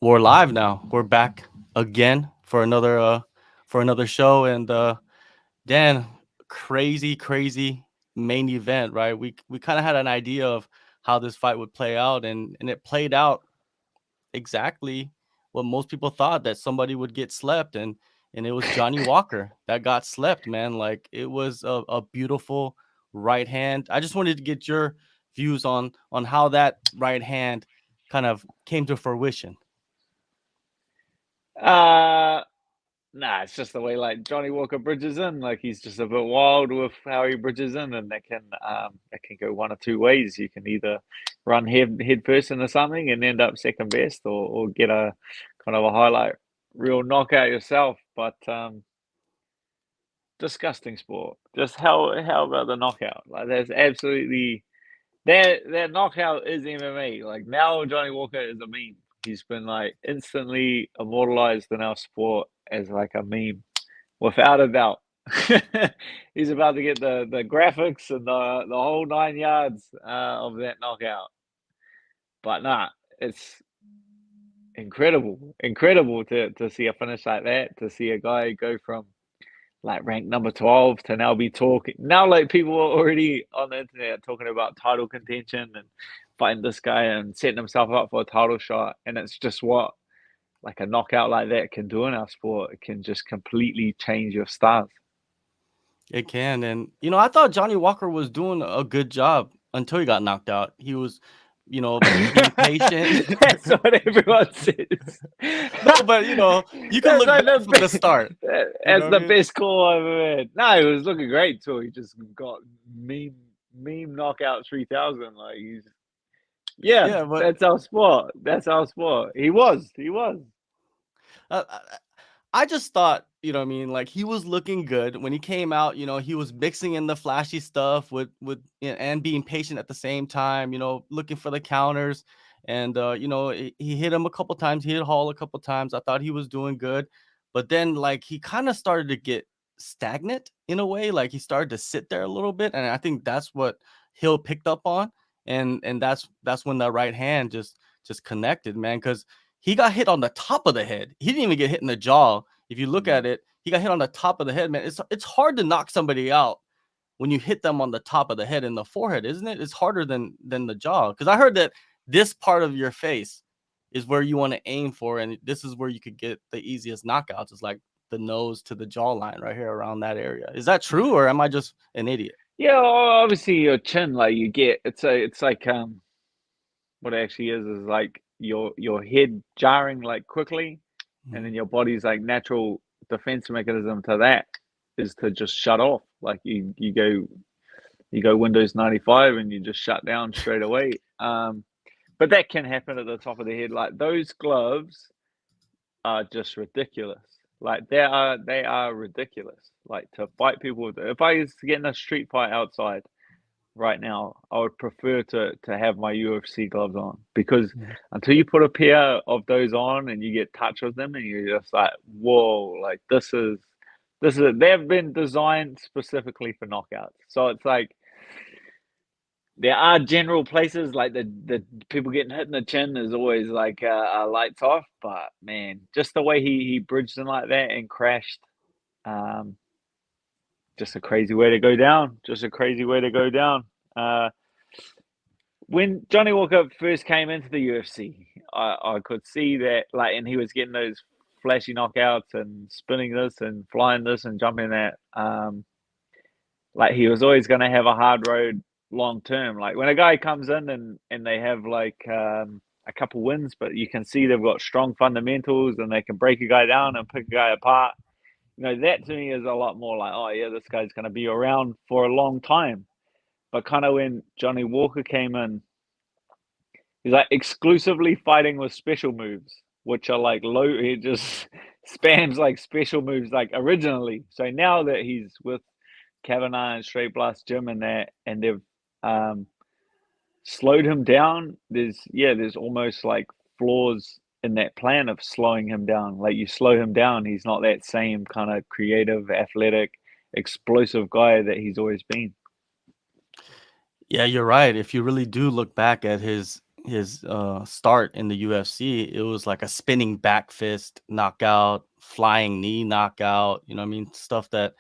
We're live now. We're back again for another show. And Dan, crazy main event, right? We kind of had an idea of how this fight would play out, and it played out exactly what most people thought, that somebody would get slept, and it was Johnny Walker that got slept, man. Like, it was a beautiful right hand. I just wanted to get your views on how that right hand kind of came to fruition. Uh, nah, it's just the way like Johnny Walker bridges in. Like he's just a bit wild with how he bridges in, and that can go one or two ways. You can either run head first into something and end up second best, or get a kind of a highlight real knockout yourself. But disgusting sport. Just how about the knockout? Like that's absolutely that knockout is MMA. Like now Johnny Walker is a meme. He's been like instantly immortalized in our sport as like a meme, without a doubt. He's about to get the graphics and the whole 9 yards of that knockout. But nah, it's incredible to see a finish like that. To see a guy go from like ranked number 12 to now be talking now, like people are already on the internet talking about title contention and fighting this guy and setting himself up for a title shot. And it's just what like a knockout like that can do in our sport. It can just completely change your stance. It can. And, I thought Johnny Walker was doing a good job until he got knocked out. He was, being patient. That's what everyone says. No, but, you can That's look like back from the start. You that's know what the I mean? best call I've ever had. No, he was looking great too. He just got meme knockout 3000. Like he's yeah, Yeah, but that's our sport. That's our sport. He was. He was. uh, I just thought, what I mean, like, he was looking good when he came out. He was mixing in the flashy stuff with and being patient at the same time. Looking for the counters, and he hit him a couple times. He hit Hall a couple times. I thought he was doing good, but then like he kind of started to get stagnant in a way. Like he started to sit there a little bit, and I think that's what Hill picked up on, and that's when the right hand just connected, man, because he got hit on the top of the head. He didn't even get hit in the jaw. If you look at it, he got hit on the top of the head, man. It's hard to knock somebody out when you hit them on the top of the head in the forehead, isn't it? It's harder than the jaw. Because I heard that this part of your face is where you want to aim for, and this is where you could get the easiest knockouts. It's like the nose to the jawline right here around that area. Is that true, or am I just an idiot? Yeah, obviously your chin, like you get it's like what it actually is like your head jarring like quickly, and then your body's like natural defense mechanism to that is to just shut off. Like you go Windows 95 and you just shut down straight away. But that can happen at the top of the head. Like those gloves are just ridiculous. Like they are ridiculous. Like to fight people with. If I was to get in a street fight outside right now, I would prefer to have my UFC gloves on, because Mhm. until you put a pair of those on and you get touch with them and you're just like, whoa, like this is they've been designed specifically for knockouts. So it's like there are general places like the people getting hit in the chin is always like lights off, but man, just the way he bridged in like that and crashed, um, just a crazy way to go down. Just a crazy way to go down. Uh, when Johnny Walker first came into the UFC, I could see that like, and he was getting those flashy knockouts and spinning this and flying this and jumping that. Like he was always going to have a hard road long term. Like when a guy comes in and they have like a couple wins, but you can see they've got strong fundamentals and they can break a guy down and pick a guy apart. That to me is a lot more like, oh yeah, this guy's going to be around for a long time. But kind of when Johnny Walker came in, he's like exclusively fighting with special moves, which are like low. He just spams like special moves like originally. So now that he's with Kavanagh and Straight Blast Gym and that, and they've um, slowed him down. There's almost like flaws in that plan of slowing him down. Like you slow him down, he's not that same kind of creative, athletic, explosive guy that he's always been. Yeah, you're right. If you really do look back at his start in the UFC, it was like a spinning back fist knockout, flying knee knockout, you know what I mean? Stuff that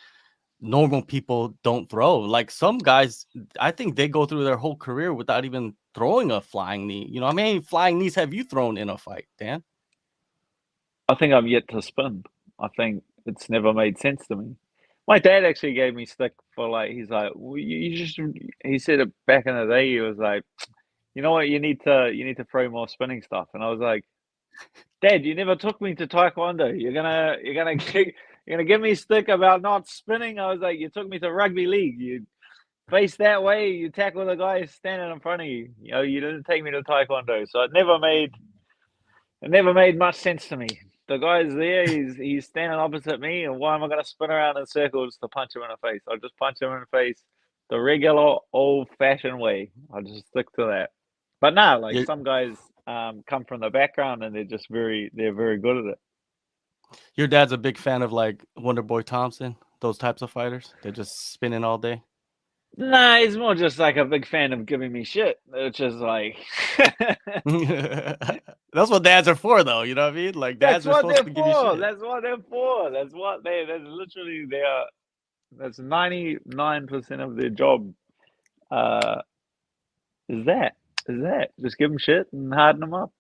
normal people don't throw. Like some guys, I think they go through their whole career without even throwing a flying knee. You know, how many flying knees have you thrown in a fight, Dan? I think I'm yet to spin. I think it's never made sense to me. My dad actually gave me stick for like, he's like, well, you just, he said it back in the day. He was like, you know what, you need to throw more spinning stuff. And I was like, Dad, you never took me to Taekwondo. You're gonna give me stick about not spinning. I was like, you took me to rugby league. You face that way, you tackle the guy standing in front of you. You know, you didn't take me to Taekwondo. So it never made much sense to me. The guy's there, he's standing opposite me, and why am I gonna spin around in circles to punch him in the face? I'll just punch him in the face the regular old fashioned way. I'll just stick to that. But no, like Your some guys come from the background and they're very good at it. your dad's a big fan of like Wonder Boy Thompson, those types of fighters. They're just spinning all day. Nah, he's more just like a big fan of giving me shit, which is like That's what dads are for, though. You know what I mean? Like that's dads are what supposed they're to give you for. shit. That's what they're for. That's literally their that's 99% of their job. Uh, is that just give them shit and harden them up.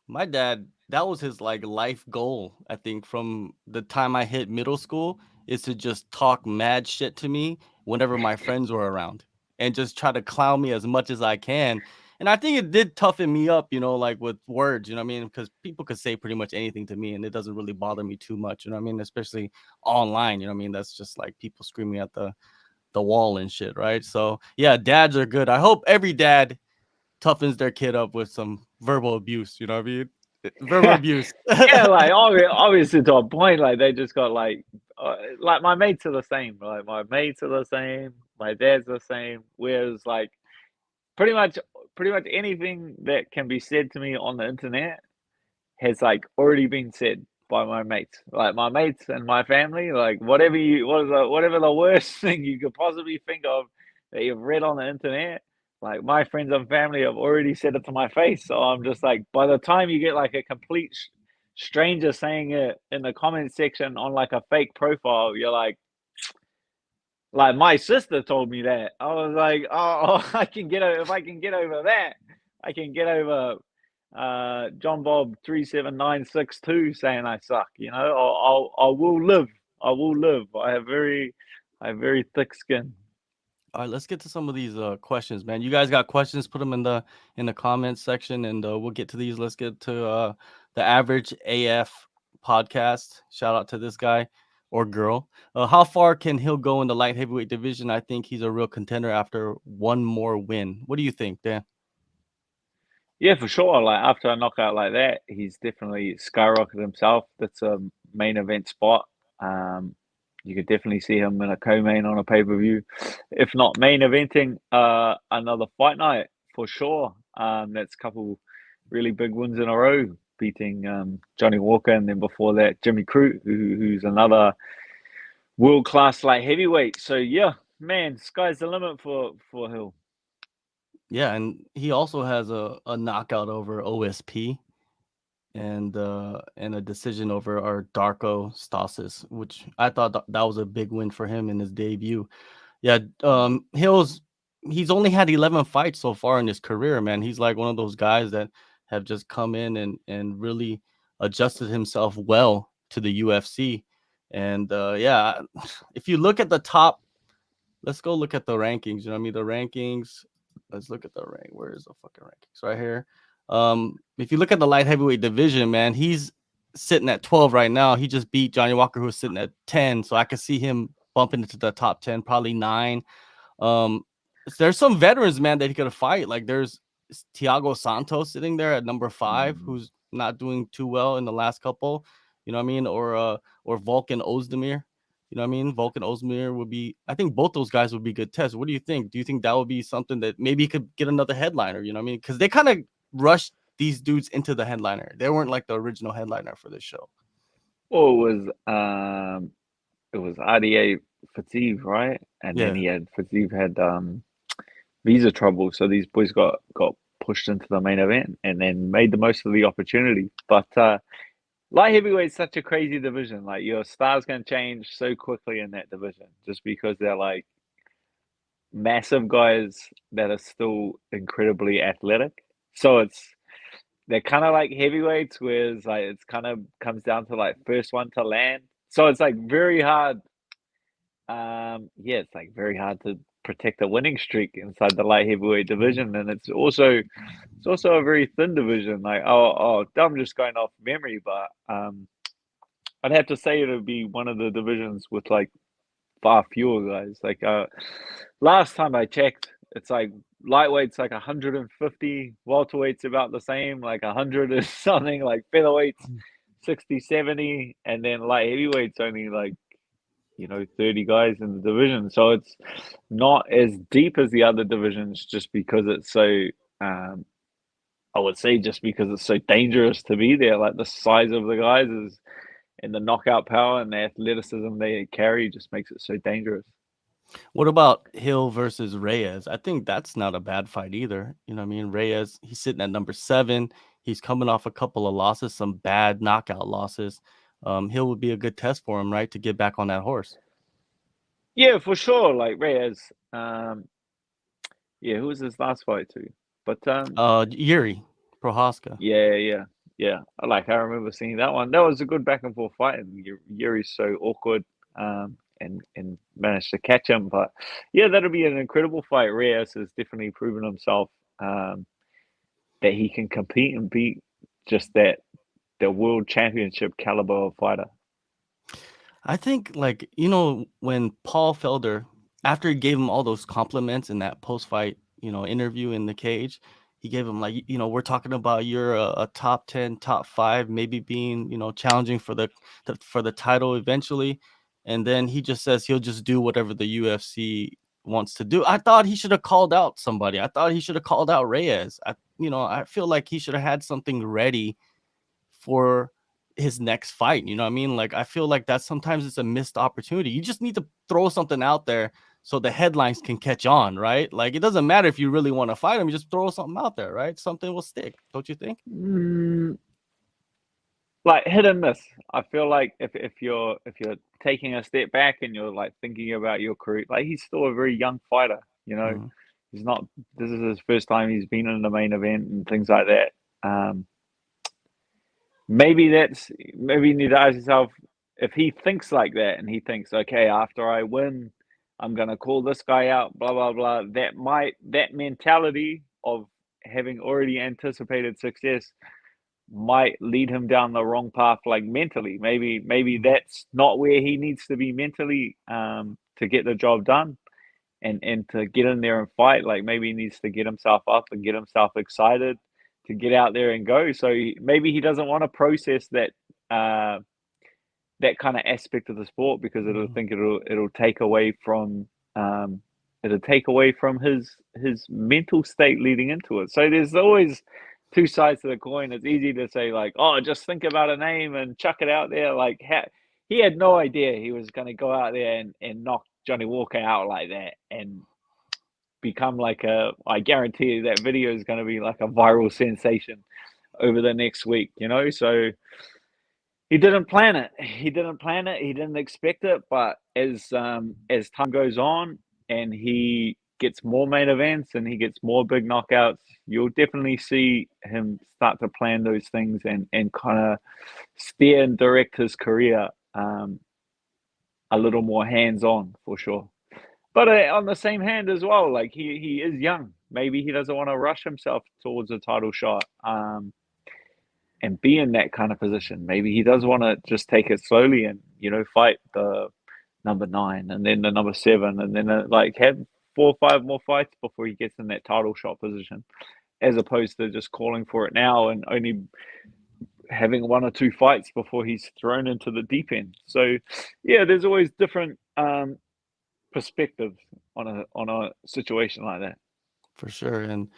My dad, that was his like life goal, I think, from the time I hit middle school, is to just talk mad shit to me whenever my friends were around and just try to clown me as much as I can. And I think it did toughen me up, you know, like with words, you know what I mean? Because people could say pretty much anything to me and it doesn't really bother me too much, you know what I mean? Especially online, you know what I mean? That's just like people screaming at the wall and shit, right? So yeah, dads are good. I hope every dad toughens their kid up with some verbal abuse. You know what I mean? Verbal abuse. Yeah, like obviously to a point, like they just got like my mates are the same. Like my mates are the same. My dad's the same. Whereas like pretty much anything that can be said to me on the internet has like already been said by my mates. Like my mates and my family, like whatever the worst thing you could possibly think of that you've read on the internet, like my friends and family have already said it to my face. So I'm just like, by the time you get like a complete stranger saying it in the comment section on like a fake profile, you're like my sister told me that. I was like, oh, I can get over if I can get over that, I can get over John Bob 37962 saying I suck. You know, I will live. I will live. I have very thick skin. All right, let's get to some of these questions, man. You guys got questions? Put them in the comments section, and we'll get to these. Let's get to the average AF podcast. Shout out to this guy or girl. How far can Hill go in the light heavyweight division? I think he's a real contender after one more win. What do you think, Dan? Yeah, for sure. Like after a knockout like that, he's definitely skyrocketed himself. That's a main event spot. Um, you could definitely see him in a co-main on a pay-per-view, if not main eventing another fight night for sure. That's a couple really big wins in a row, beating Johnny Walker, and then before that Jimmy Crute, who's another world-class light heavyweight. So yeah, man, sky's the limit for Hill. Yeah, and he also has a knockout over OSP and a decision over our Darko Stasis, which I thought that was a big win for him in his debut. Yeah, he's only had 11 fights so far in his career, man. He's like one of those guys that have just come in and really adjusted himself well to the UFC. And yeah, if you look at the top, let's go look at the rankings. You know what I mean? The rankings. Let's look at the rank. Where is the fucking rankings? Right here. If you look at the light heavyweight division, man, he's sitting at 12 right now. He just beat Johnny Walker, who's sitting at 10. So I could see him bumping into the top 10, probably 9. There's some veterans, man, that he could fight. Like there's Thiago Santos sitting there at number 5, who's not doing too well in the last couple. You know what I mean? Or Volkan Ozdemir. You know what I mean? Volkan Ozdemir would be. I think both those guys would be good tests. What do you think? Do you think that would be something that maybe could get another headliner? You know what I mean? Because they kind of rushed these dudes into the headliner. They weren't like the original headliner for this show. Well, it was RDA Fatigue, right? And then Yeah. Fatigue had visa trouble, so these boys got pushed into the main event and then made the most of the opportunity. But light heavyweight is such a crazy division. Like your stars can change so quickly in that division just because they're like massive guys that are still incredibly athletic. So they're kind of like heavyweights, whereas like it's kind of comes down to like first one to land. So it's like very hard. It's like very hard to protect a winning streak inside the light heavyweight division, and it's also a very thin division. Like I'm just going off memory, but I'd have to say it would be one of the divisions with like far fewer guys. Like last time I checked, it's like lightweight's like 150, welterweight's about the same, like 100 is something, like featherweight's 60, 70, and then light heavyweight's only like 30 guys in the division. So it's not as deep as the other divisions just because it's so I would say just because it's so dangerous to be there. Like the size of the guys is and the knockout power and the athleticism they carry just makes it so dangerous. What about Hill versus Reyes? I think that's not a bad fight either. You know what I mean? Reyes, he's sitting at number 7. He's coming off a couple of losses, some bad knockout losses. Hill would be a good test for him, right, to get back on that horse. Yeah, for sure. Like Reyes, who was his last fight to? But Yuri Prohaska. Yeah. Like I remember seeing that one. That was a good back and forth fight, and Yuri's so awkward, and managed to catch him. But yeah, that'll be an incredible fight. Reyes has definitely proven himself that he can compete and beat just the world championship caliber of fighter. I think, like, when Paul Felder, after he gave him all those compliments in that post-fight, interview in the cage, he gave him like, we're talking about you're a top 10, top 5, maybe being, challenging for the title eventually. And then he just says he'll just do whatever the UFC wants to do. I thought he should have called out somebody. I thought he should have called out Reyes. I feel like he should have had something ready for his next fight. You know what I mean? Like, I feel like that sometimes it's a missed opportunity. You just need to throw something out there so the headlines can catch on, right? Like, it doesn't matter if you really want to fight him, you just throw something out there, right? Something will stick, don't you think? Like hit and miss. I feel like if you're taking a step back and you're like thinking about your career, like he's still a very young fighter, He's not. This is his first time he's been in the main event and things like that. Maybe you need to ask yourself if he thinks like that and he thinks, okay, after I win, I'm gonna call this guy out, blah blah blah. That mentality of having already anticipated success might lead him down the wrong path, like mentally. Maybe that's not where he needs to be mentally to get the job done and to get in there and fight. Like maybe he needs to get himself up and get himself excited to get out there and go. So maybe he doesn't want to process that that kind of aspect of the sport because it'll take away from his mental state leading into it. So there's always two sides to the coin. It's easy to say like, oh, just think about a name and chuck it out there. Like he had no idea he was going to go out there and knock Johnny Walker out like that and become like I guarantee you that video is going to be like a viral sensation over the next week, So he didn't plan it. He didn't expect it. But as time goes on and he gets more main events and he gets more big knockouts, you'll definitely see him start to plan those things and kind of steer and direct his career a little more hands-on for sure. But on the same hand as well, like he is young. Maybe he doesn't want to rush himself towards a title shot and be in that kind of position. Maybe he does want to just take it slowly and, fight the number 9 and then the number 7 and then like have 4 or 5 more fights before he gets in that title shot position, as opposed to just calling for it now and only having 1 or 2 fights before he's thrown into the deep end. So, yeah, there's always different perspectives on a situation like that. For sure. And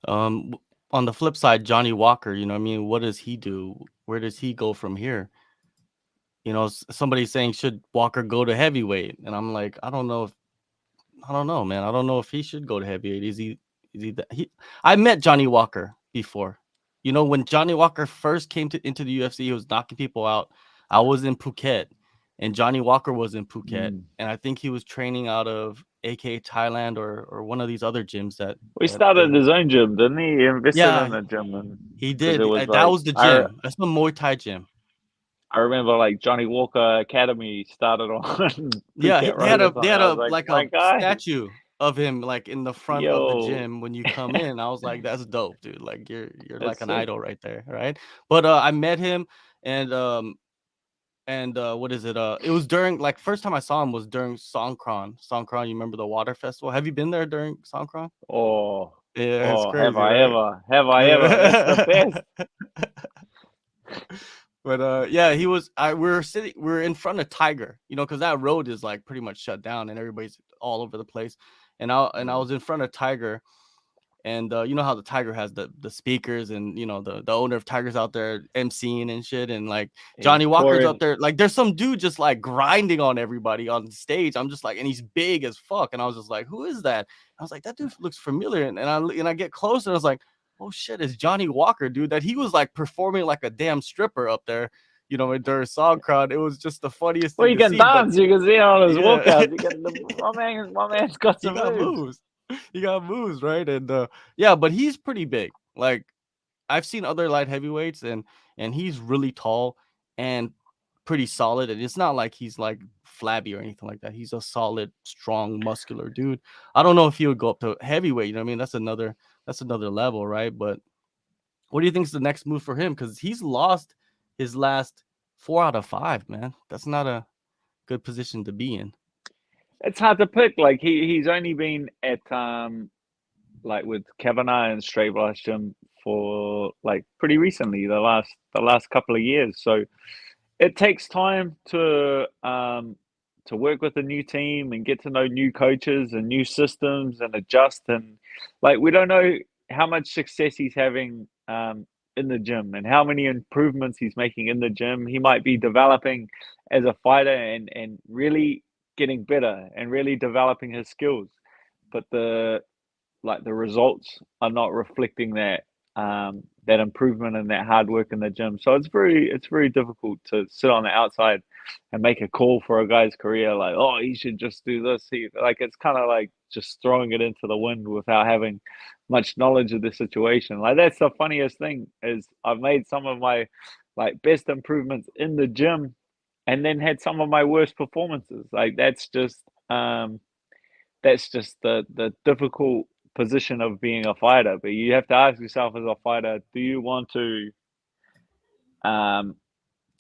on the flip side, Johnny Walker, what does he do? Where does he go from here? Somebody's saying, should Walker go to heavyweight? And I'm like, I don't know, man. I don't know if he should go to heavyweight. I met Johnny Walker before. You know, when Johnny Walker first came into the UFC, he was knocking people out. I was in Phuket, and Johnny Walker was in Phuket, and I think he was training out of AK Thailand or one of these other gyms that We that started they. his own gym, didn't he? He invested Yeah, in the gym, and he because it did. was That like was the gym. That's the Muay Thai gym. I remember like Johnny Walker Academy started on Yeah, Phuket Road or they something. had I was a like, like my a guy, statue of him like in the front of the yo, gym when you come in. I was like, that's dope, dude. Like you're like that's an sick. idol right there, right? But I met him and what is it? It was during like first time I saw him was during Songkran. Songkran, you remember the water festival? Have you been there during Songkran? Oh, Yeah, it's oh, have crazy, I right? ever? Have I ever? That's the Yeah. best. But yeah, we were in front of Tiger, you know, because that road is like pretty much shut down and everybody's all over the place. And I was in front of Tiger, and you know how the Tiger has the speakers, and you know the owner of Tiger's out there emceeing and shit, and like He's Johnny Walker's up pouring. there, like there's some dude just like grinding on everybody on stage. I'm just like, and he's big as fuck, and I was just like, who is that? I was like, that dude looks familiar, and I get closer, and I was like, oh shit, it's Johnny Walker, dude. That he was like performing like a damn stripper up there, you know, during song crowd. It was just the funniest Well, thing you to can see, but dance. You can see on his yeah. walkouts. You can. My man's got He some got moves. moves. He got moves, right? And yeah, but he's pretty big. Like I've seen other light heavyweights, and he's really tall and pretty solid. And it's not like he's like flabby or anything like that. He's a solid, strong, muscular dude. I don't know if he would go up to heavyweight. You know what I mean? That's another level, right? But what do you think is the next move for him? Because he's lost his last 4 out of 5, man. That's not a good position to be in. It's hard to pick. Like he's only been at like with Kavanagh and Straight Blast Gym for like pretty recently, the last couple of years. So it takes time to work with a new team and get to know new coaches and new systems and adjust, and like we don't know how much success he's having in the gym and how many improvements he's making in the gym. He might be developing as a fighter and really getting better and really developing his skills, but the results are not reflecting that improvement and that hard work in the gym. So it's very difficult to sit on the outside and make a call for a guy's career like, oh, he should just do this. Like it's kind of like just throwing it into the wind without having much knowledge of the situation. Like that's the funniest thing is I've made some of my like best improvements in the gym and then had some of my worst performances. Like that's just the difficult position of being a fighter. But you have to ask yourself as a fighter, do you want to um,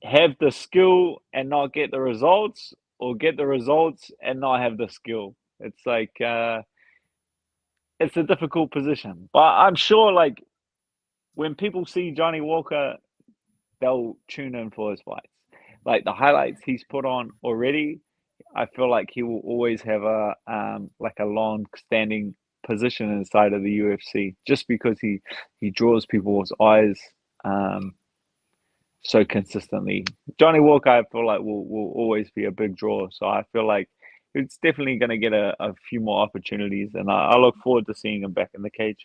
have the skill and not get the results, or get the results and not have the skill? It's like it's a difficult position. But I'm sure, like when people see Johnny Walker, they'll tune in for his fights. Like the highlights he's put on already, I feel like he will always have a like a long standing position inside of the UFC just because he draws people's eyes um, so consistently. Johnny Walker, I feel like will always be a big draw. So I feel like it's definitely going to get a few more opportunities, and I look forward to seeing him back in the cage.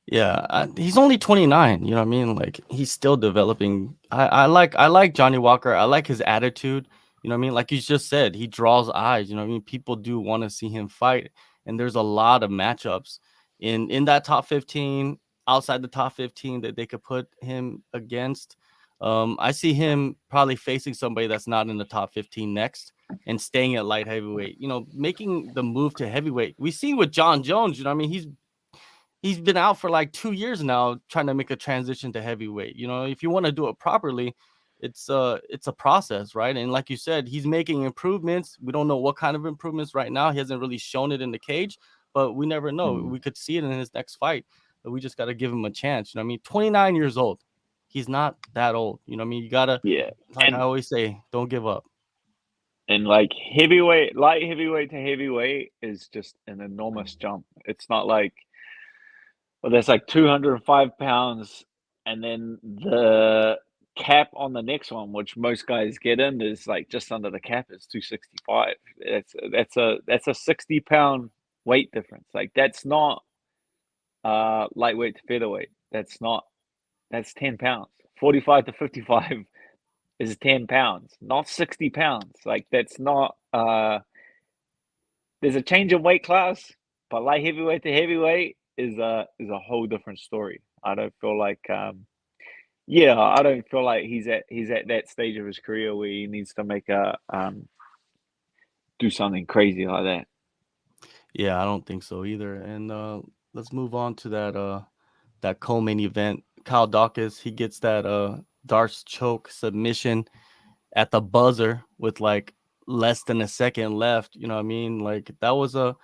Yeah, he's only 29. You know what I mean? Like he's still developing. I like Johnny Walker. I like his attitude. You know what I mean? Like you just said, he draws eyes. You know what I mean? People do want to see him fight, and there's a lot of matchups in that top 15, outside the top 15 that they could put him against. I see him probably facing somebody that's not in the top 15 next and staying at light heavyweight. You know, making the move to heavyweight. We see with John Jones. You know what I mean? He's been out for like 2 years now trying to make a transition to heavyweight. You know, if you want to do it properly, it's a process, right? And like you said, he's making improvements. We don't know what kind of improvements right now. He hasn't really shown it in the cage, but we never know. Mm. We could see it in his next fight. But we just got to give him a chance. You know what I mean? 29 years old. He's not that old. You know what I mean? You gotta, Yeah, like I and always say, don't give up. like heavyweight, light heavyweight to heavyweight is just an enormous jump. It's not like, well, there's like 205 pounds, and then the cap on the next one, which most guys get in, is like just under the cap is 265. That's a 60-pound weight difference. Like lightweight to featherweight. That's 10 pounds. 45 to 55 is 10 pounds, not 60 pounds. Like that's not there's a change in weight class, but light heavyweight to heavyweight is a whole different story. I don't feel like I don't feel like he's at that stage of his career where he needs to make a do something crazy like that. Yeah, I don't think so either. And let's move on to that co-main event. Kyle Daukaus, he gets that Darce choke submission at the buzzer with like less than a second left. You know what I mean? Like that was a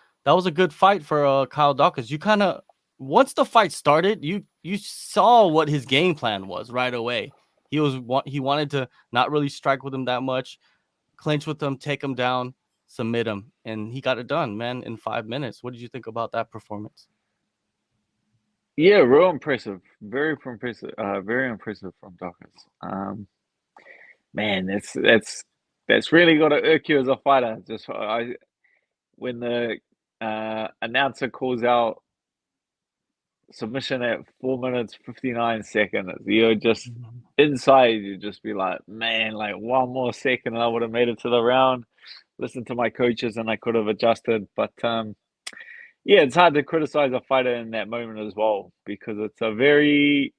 good fight for Kyle Daukaus. You kind of, once the fight started, you saw what his game plan was right away. He wanted to not really strike with him that much, clinch with him, take him down, submit him, and he got it done, man, in 5 minutes. What did you think about that performance? Yeah, real impressive. Very impressive. Very impressive from Daukaus. Man, that's really got to irk you as a fighter. Just when the announcer calls out submission at 4 minutes 59 seconds, you're just inside. You just be like, man, like one more second, and I would have made it to the round. Listen to my coaches, and I could have adjusted. But yeah, it's hard to criticize a fighter in that moment as well because it's a very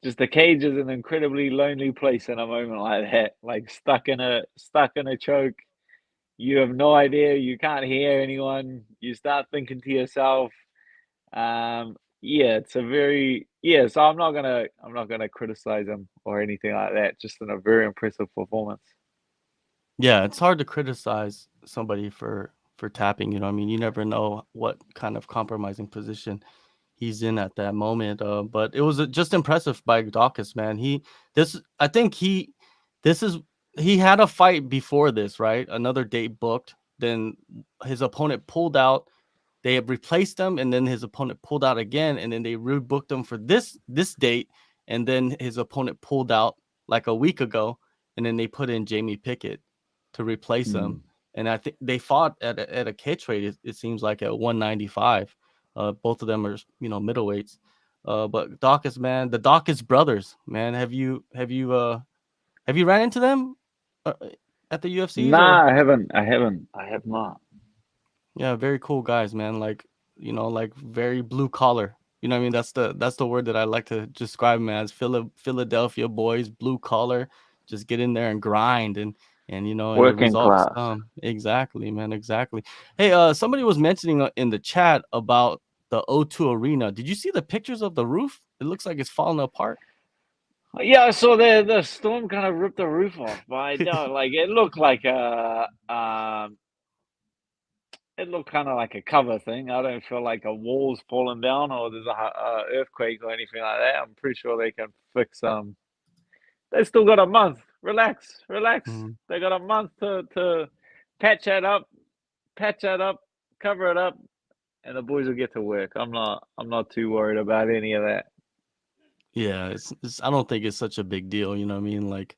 just the cage is an incredibly lonely place in a moment like that. Like stuck in a choke. You have no idea. You can't hear anyone. You start thinking to yourself. Yeah, it's a very So I'm not gonna criticize him or anything like that. Just in a very impressive performance. Yeah, it's hard to criticize somebody for tapping. You know, I mean, you never know what kind of compromising position he's in at that moment. But it was just impressive by Daukaus, man. I think this is he had a fight before this, right? Another date booked. Then his opponent pulled out. They had replaced him, and then his opponent pulled out again, and then they rebooked him for this date, and then his opponent pulled out like a week ago, and then they put in Jamie Pickett to replace him. And I think they fought at a catch weight. It seems like at 195. Both of them are middleweights. But Daukaus, man, the Daukaus brothers, man, have you ran into them at the UFCs or? Nah, I haven't. I have not. Yeah, very cool guys, man. Like, like very blue collar. You know what I mean? That's the word that I like to describe them as. Philadelphia boys, blue collar, just get in there and grind and and the Working results class. come. Exactly, man, exactly. Hey, somebody was mentioning in the chat about the O2 Arena. Did you see the pictures of the roof? It looks like it's falling apart. Yeah, I saw the storm kind of ripped the roof off, but I don't like it looked like it looked kind of like a cover thing. I don't feel like a wall's falling down or there's a earthquake or anything like that. I'm pretty sure they can fix they still got a month. Relax. Mhm. They got a month to patch that up, cover it up, and the boys will get to work. I'm not too worried about any of that. Yeah, I don't think it's such a big deal. You know what I mean? Like,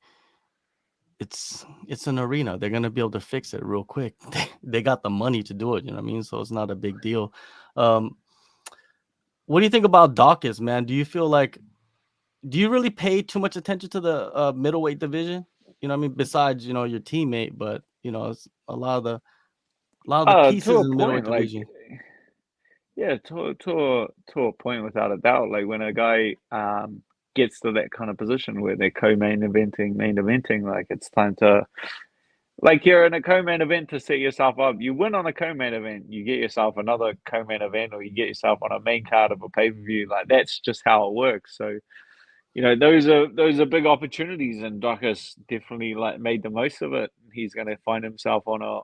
it's an arena. They're gonna be able to fix it real quick. They got the money to do it. You know what I mean? So it's not a big deal. Um, what do you think about Daukaus, man? Do you really pay too much attention to the middleweight division? You know what I mean? Besides, your teammate, but it's a lot of the To pieces a in the middleweight point, like division. yeah, to a point without a doubt. Like when a guy gets to that kind of position where they're main eventing, like it's time to like you're in a co-main event to set yourself up. You win on a co-main event, you get yourself another co-main event, or you get yourself on a main card of a pay-per-view. Like that's just how it works. So those are big opportunities, and Daukaus definitely like made the most of it. He's going to find himself on a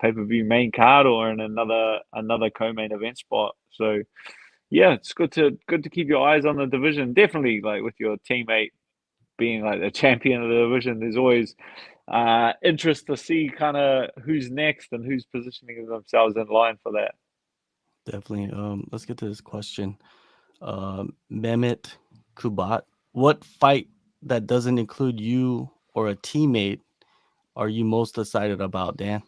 pay-per-view main card or in another co-main event spot. So yeah, it's good to keep your eyes on the division. Definitely, like with your teammate being like the champion of the division, there's always interest to see kind of who's next and who's positioning themselves in line for that. Definitely. Let's get to this question. Mehmet Kubat, what fight that doesn't include you or a teammate are you most excited about, Dan?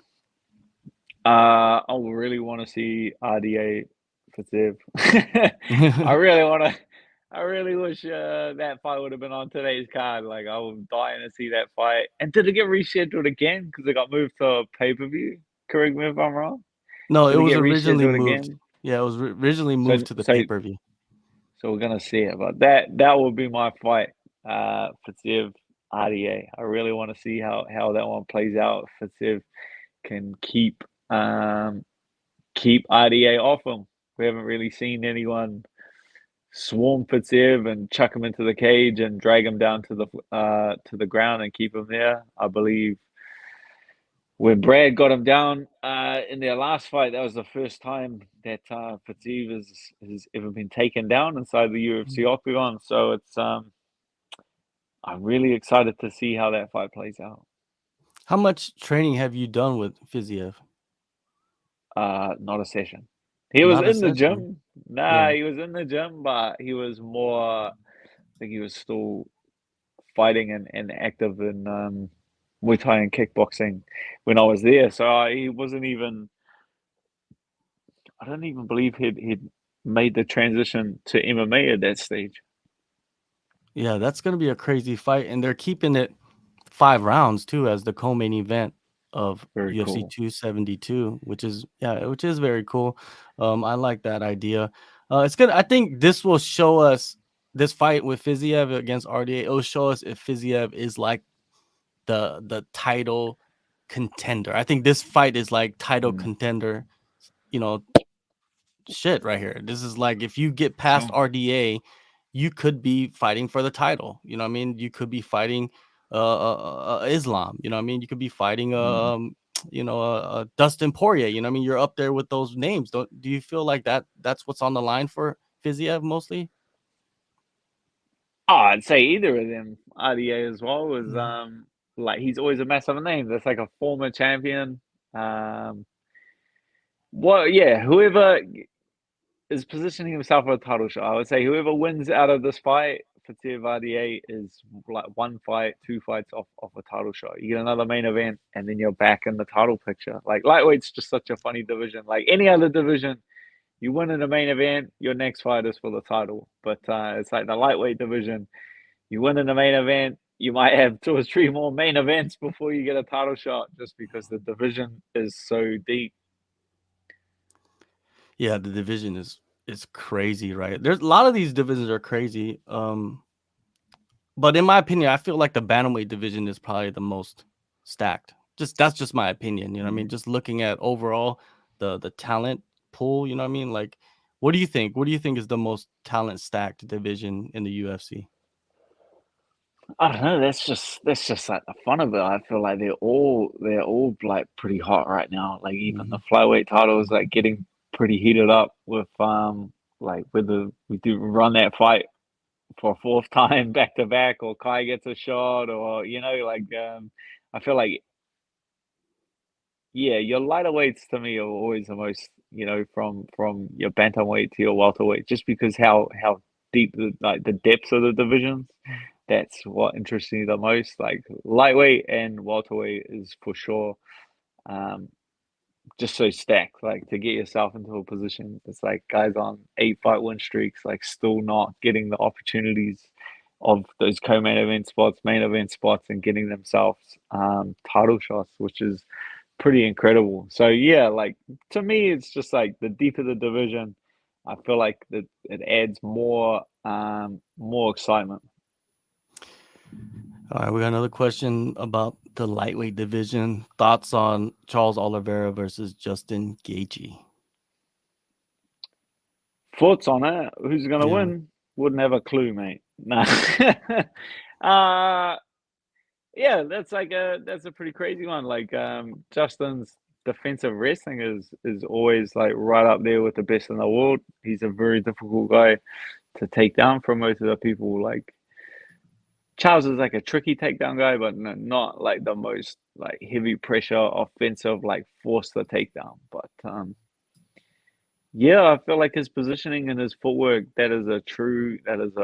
I really want to see RDA Fiziev. I really want to. I really wish that fight would have been on today's card. Like, I was dying to see that fight. And did it get rescheduled again because it got moved to a pay-per-view? Correct me if I'm wrong. No, it Did it was get originally rescheduled moved. again? Yeah, it was originally So, moved to the so, pay-per-view. so we're gonna see it. But that would be my fight. Fiziev RDA. I really want to see how that one plays out. Fiziev can keep RDA off him. We haven't really seen anyone swarm Fiziev and chuck him into the cage and drag him down to the ground and keep him there. I believe when Brad got him down in their last fight, that was the first time that Fiziev has ever been taken down inside the UFC octagon. So it's I'm really excited to see how that fight plays out. How much training have you done with Fiziev? Not a session. He was Not a in the session. gym. Nah, Yeah. he was in the gym, but he was more. I think he was still fighting and active in Muay Thai and kickboxing when I was there. So he wasn't even. I don't even believe he'd made the transition to MMA at that stage. Yeah, that's gonna be a crazy fight, and they're keeping it 5 rounds too as the co-main event of Very UFC cool. 272, which is very cool. I like that idea. It's good. I think this will show us this fight with Fiziev against RDA. It'll show us if Fiziev is like the title contender. I think this fight is like title contender, you know, shit right here. This is like if you get past Sure. RDA, you could be fighting for the title. You know what I mean? You could be fighting Islam. You know what I mean? You could be fighting Dustin Poirier. You know what I mean? You're up there with those names. Do you feel like that's what's on the line for Fiziev mostly? Oh, I'd say either of them. RDA as well was Mhm. like he's always a massive name. That's like a former champion. Um, well, yeah, whoever is positioning himself for a title shot. I would say whoever wins out of this fight for TFRDA is like 1 fight, 2 fights off a title shot. You get another main event, and then you're back in the title picture. Like lightweight's just such a funny division. Like any other division, you win in the main event, your next fight is for the title. But it's like the lightweight division. You win in the main event, you might have 2 or 3 more main events before you get a title shot, just because the division is so deep. Yeah, the division is crazy, right? There's a lot of these divisions are crazy. But in my opinion, I feel like the bantamweight division is probably the most stacked. That's just my opinion. You know what I mean? Just looking at overall the talent pool, you know what I mean? Like, what do you think? What do you think is the most talent stacked division in the UFC? I don't know. That's just like the fun of it. I feel like they're all like pretty hot right now. Like even the Mhm. flyweight title is like getting pretty heated up with like whether we do run that fight for a fourth time back to back, or Kai gets a shot, or like I feel like yeah, your lighter weights to me are always the most, from your bantamweight to your welterweight, just because how deep the depths of the divisions. That's what interests me the most. Like lightweight and welterweight is for sure, um, just so stacked. Like to get yourself into a position, it's like guys on 8 fight win streaks, like still not getting the opportunities of those co-main event spots, main event spots, and getting themselves title shots, which is pretty incredible. So yeah, like to me, it's just like the deeper the division, I feel like that it adds more excitement. All right, we got another question about the lightweight division. Thoughts on Charles Oliveira versus Justin Gaethje? Thoughts on it? Who's gonna Yeah. win? Wouldn't have a clue, mate. No. uh yeah, that's a pretty crazy one. Like Justin's defensive wrestling is always like right up there with the best in the world. He's a very difficult guy to take down from most of the people. Like Charles is like a tricky takedown guy, but not like the most like heavy pressure offensive like force the takedown. But yeah, I feel like his positioning and his footwork, that is a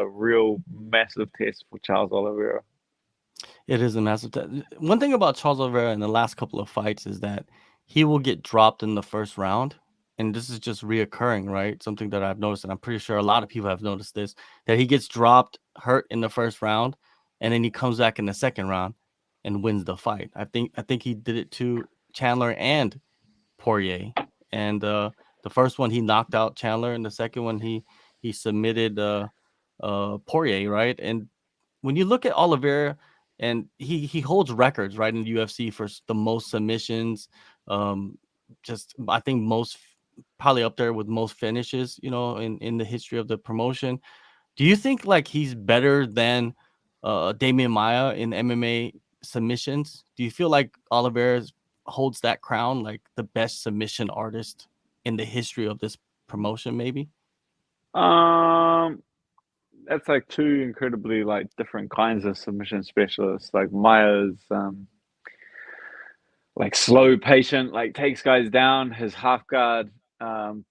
real massive test for Charles Oliveira. It is a massive one thing about Charles Oliveira in the last couple of fights is that he will get dropped in the first round and this is just reoccurring, right? Something that I've noticed, and I'm pretty sure a lot of people have noticed this, that he gets dropped, hurt in the first round, and then he comes back in the second round and wins the fight. I think he did it to Chandler and Poirier. And the first one he knocked out Chandler, and the second one he submitted Poirier, right? And when you look at Oliveira, and he holds records, right, in the UFC for the most submissions, just I think most, probably up there with most finishes, in the history of the promotion. Do you think like he's better than Damian Maia in MMA submissions? Do you feel like Oliveira holds that crown, like the best submission artist in the history of this promotion, maybe? Um, that's like two incredibly like different kinds of submission specialists. Like Maya's like slow, patient, like takes guys down. His half guard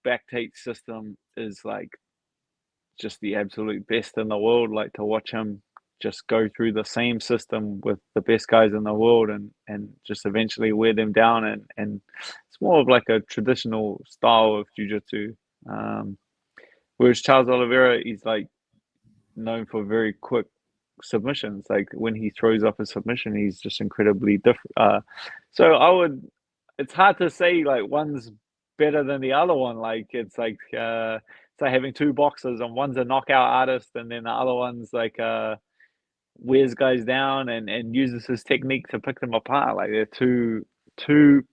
back take system is like just the absolute best in the world. Like to watch him just go through the same system with the best guys in the world and just eventually wear them down and it's more of like a traditional style of jiu-jitsu. Whereas Charles Oliveira, he's like known for very quick submissions. Like when he throws off a submission, he's just incredibly different. So it's hard to say like one's better than the other one. Like it's like having two boxers and one's a knockout artist and then the other one's like wears guys down and uses his technique to pick them apart. Like they're two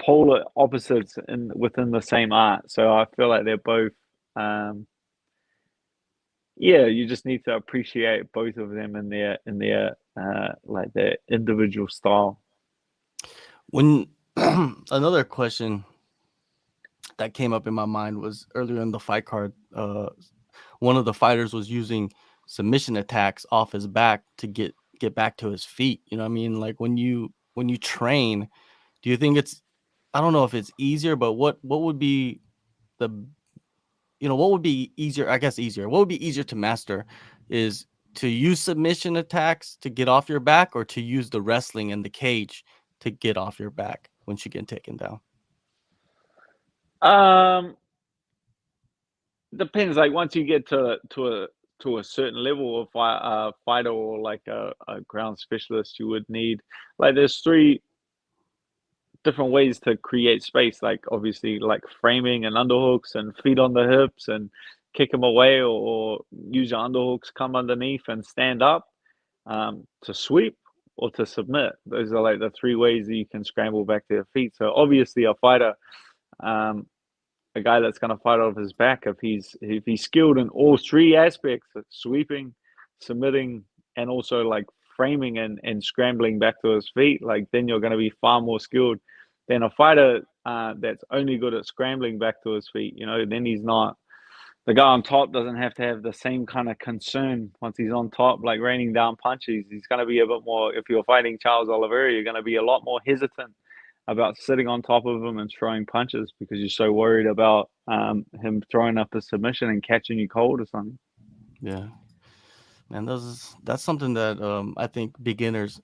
polar opposites within the same art. So I feel like they're both yeah, you just need to appreciate both of them in their like their individual style. When another question that came up in my mind was earlier in the fight card, one of the fighters was using submission attacks off his back to get back to his feet. You know what I mean? Like when you train, do you think it's, I don't know if it's easier, but what would be the, what would be easier? I guess easier. What would be easier to master is to use submission attacks to get off your back, or to use the wrestling in the cage to get off your back once you get taken down? Um, Depends. Like once you get to a certain level of fighter or like a ground specialist, you would need like there's three different ways to create space. Like obviously, like framing and underhooks and feet on the hips and kick them away or use your underhooks, come underneath and stand up to sweep or to submit. Those are like the three ways that you can scramble back to your feet. So obviously, a fighter, um, a guy that's going to fight off his back, if he's skilled in all three aspects, sweeping, submitting, and also like framing and scrambling back to his feet, like then you're going to be far more skilled than a fighter that's only good at scrambling back to his feet. Then he's not, the guy on top doesn't have to have the same kind of concern once he's on top, like raining down punches. He's going to be a bit more, if you're fighting Charles Oliveira, you're going to be a lot more hesitant about sitting on top of him and throwing punches because you're so worried about him throwing up a submission and catching you cold or something. Yeah, and that's something that I think beginners,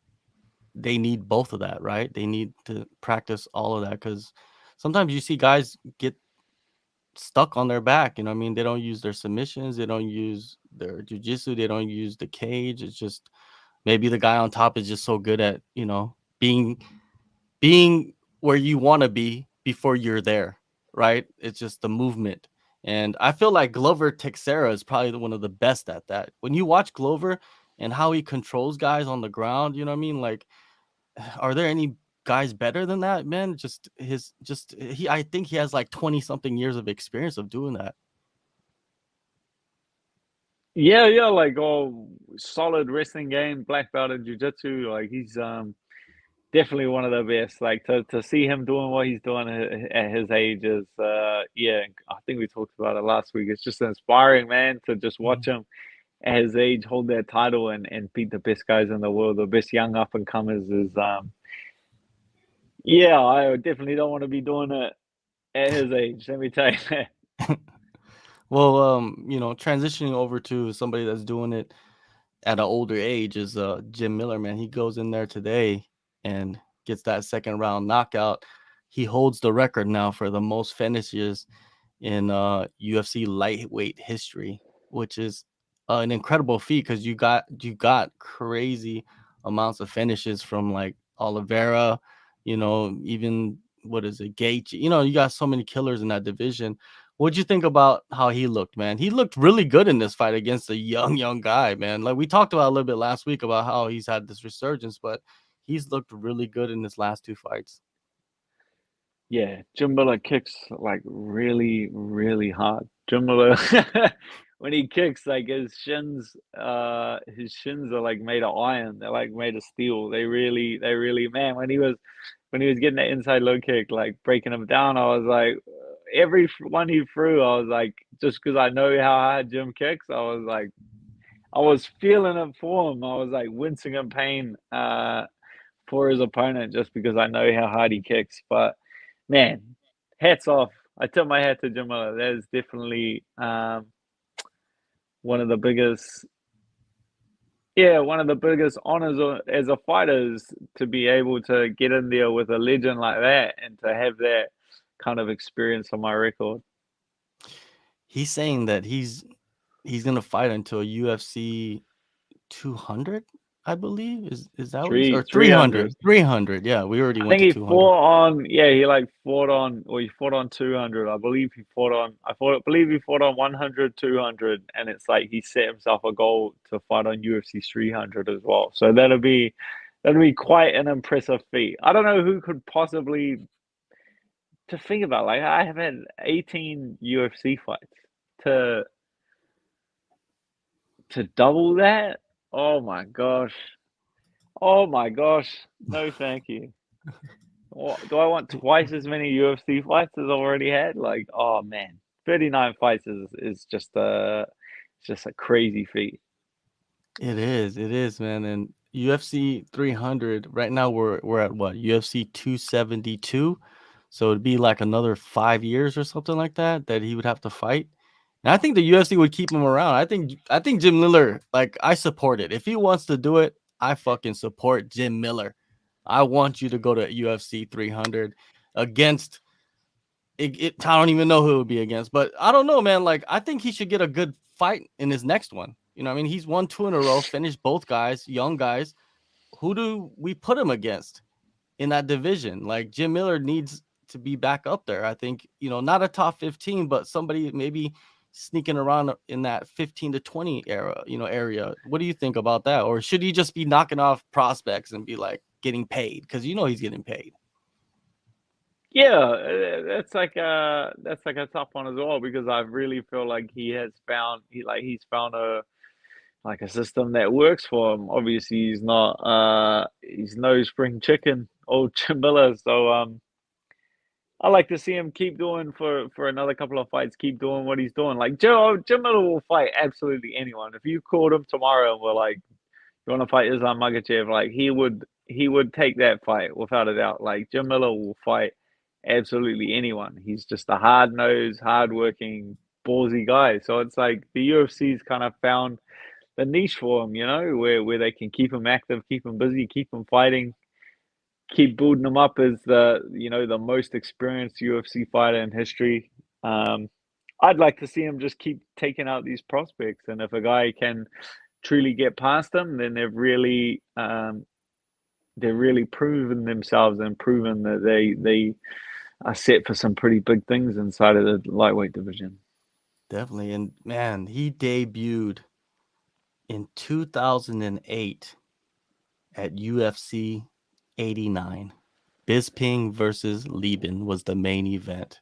they need both of that, right? They need to practice all of that, because sometimes you see guys get stuck on their back. You know what I mean? They don't use their submissions, they don't use their jujitsu, they don't use the cage. It's just maybe the guy on top is just so good at, being where you want to be before you're there, right? It's just the movement. And I feel like Glover Teixeira is probably one of the best at that. When you watch Glover and how he controls guys on the ground, you know what I mean? Like, are there any guys better than that, man? I think he has like 20 something years of experience of doing that. Yeah, yeah, like solid wrestling game, black belt in jiu-jitsu. Like he's definitely one of the best. Like to see him doing what he's doing at his age is yeah, I think we talked about it last week. It's just inspiring, man, to just watch him at his age hold that title and beat the best guys in the world, the best young up and comers is yeah, I definitely don't want to be doing it at his age. Let me tell you that. Well, transitioning over to somebody that's doing it at an older age is Jim Miller, man. He goes in there today and gets that second round knockout. he holds the record now for the most finishes in UFC lightweight history, which is an incredible feat because you got crazy amounts of finishes from like Oliveira, even what is it, Gaethje. You got so many killers in that division. What'd you think about how he looked, man? He looked really good in this fight against a young guy, man. Like we talked about a little bit last week about how he's had this resurgence, but he's looked really good in his last two fights. Yeah, Jim Miller kicks like really, really hard. Jim Miller, when he kicks, like his shins are like made of iron. They're like made of steel. They really, man. When he was getting that inside low kick, like breaking him down, I was like, every one he threw, I was like, just because I know how hard Jim kicks, I was like, I was feeling it for him. I was like wincing in pain, for his opponent just because I know how hard he kicks. But man, hats off. I tip my hat to Jim Miller. That is definitely one of the biggest, one of the biggest honors as a fighter is to be able to get in there with a legend like that and to have that kind of experience on my record. He's saying that he's gonna fight until UFC 200, I believe. Is that what he's, or 300. 300? 300. Yeah, we already I went think to he 200. fought on, he like fought on, or he fought on 200. I believe he fought on, believe he fought on 100, 200, and it's like he set himself a goal to fight on UFC 300 as well. So that'll be quite an impressive feat. I don't know who could possibly, to think about, like I have had 18 UFC fights to double that. Oh my gosh. Oh my gosh. No, thank you. Do I want twice as many UFC fights as I already had? Like, oh man, 39 fights is just a crazy feat. It is, man. And UFC 300 right now we're at what? UFC 272. So it'd be like another 5 years or something like that he would have to fight. And I think the UFC would keep him around. I think Jim Miller, like I support it. If he wants to do it, I fucking support Jim Miller. I want you to go to UFC 300 against I don't even know who it would be against, but I don't know, man. Like, I think he should get a good fight in his next one. I mean, he's won two in a row, finished both guys, young guys. Who do we put him against in that division? Like, Jim Miller needs to be back up there. I think, not a top 15, but somebody maybe sneaking around in that 15 to 20 area. What do you think about that? Or should he just be knocking off prospects and be like getting paid? Because he's getting paid. Yeah, that's like a tough one as well because I really feel like he's found a system that works for him. Obviously, he's no spring chicken, old Jim Miller. So I like to see him keep doing for another couple of fights, keep doing what he's doing. Like Jim Miller will fight absolutely anyone. If you called him tomorrow and were like, "You want to fight Islam Makhachev?" Like he would take that fight without a doubt. Like Jim Miller will fight absolutely anyone. He's just a hard nosed, hard working, ballsy guy. So it's like the UFC's kind of found the niche for him, where they can keep him active, keep him busy, keep him fighting, keep building him up as the most experienced UFC fighter in history. Um, I'd like to see him just keep taking out these prospects, and if a guy can truly get past them, then they've really proven themselves and proven that they are set for some pretty big things inside of the lightweight division. Definitely. And man, he debuted in 2008 at UFC 89. Bisping versus Lieben was the main event.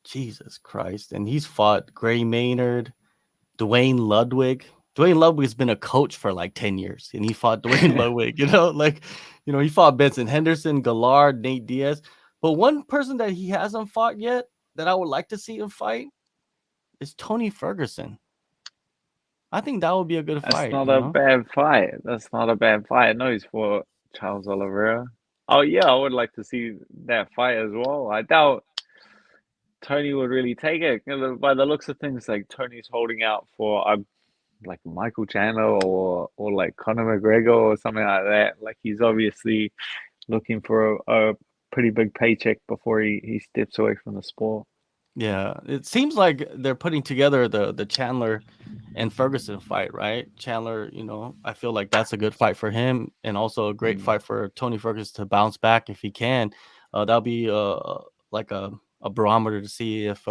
Jesus Christ. And he's fought Gray Maynard, Dwayne Ludwig. Dwayne Ludwig's been a coach for like 10 years, and he fought Dwayne Ludwig, he fought Benson Henderson, Gallard, Nate Diaz. But one person that he hasn't fought yet that I would like to see him fight is Tony Ferguson. I think that would be a good That's fight, not a bad fight. That's not a bad fight. I know he's for Charles Oliveira. Oh yeah, I would like to see that fight as well. I doubt Tony would really take it. By the looks of things, like Tony's holding out for like Michael Chandler or like Conor McGregor or something like that. Like he's obviously looking for pretty big paycheck before he steps away from the sport. Yeah, it seems like they're putting together the Chandler and Ferguson fight, right? Chandler, I feel like that's a good fight for him, and also a great Mm. fight for Tony Ferguson to bounce back if he can. That'll be like a barometer to see if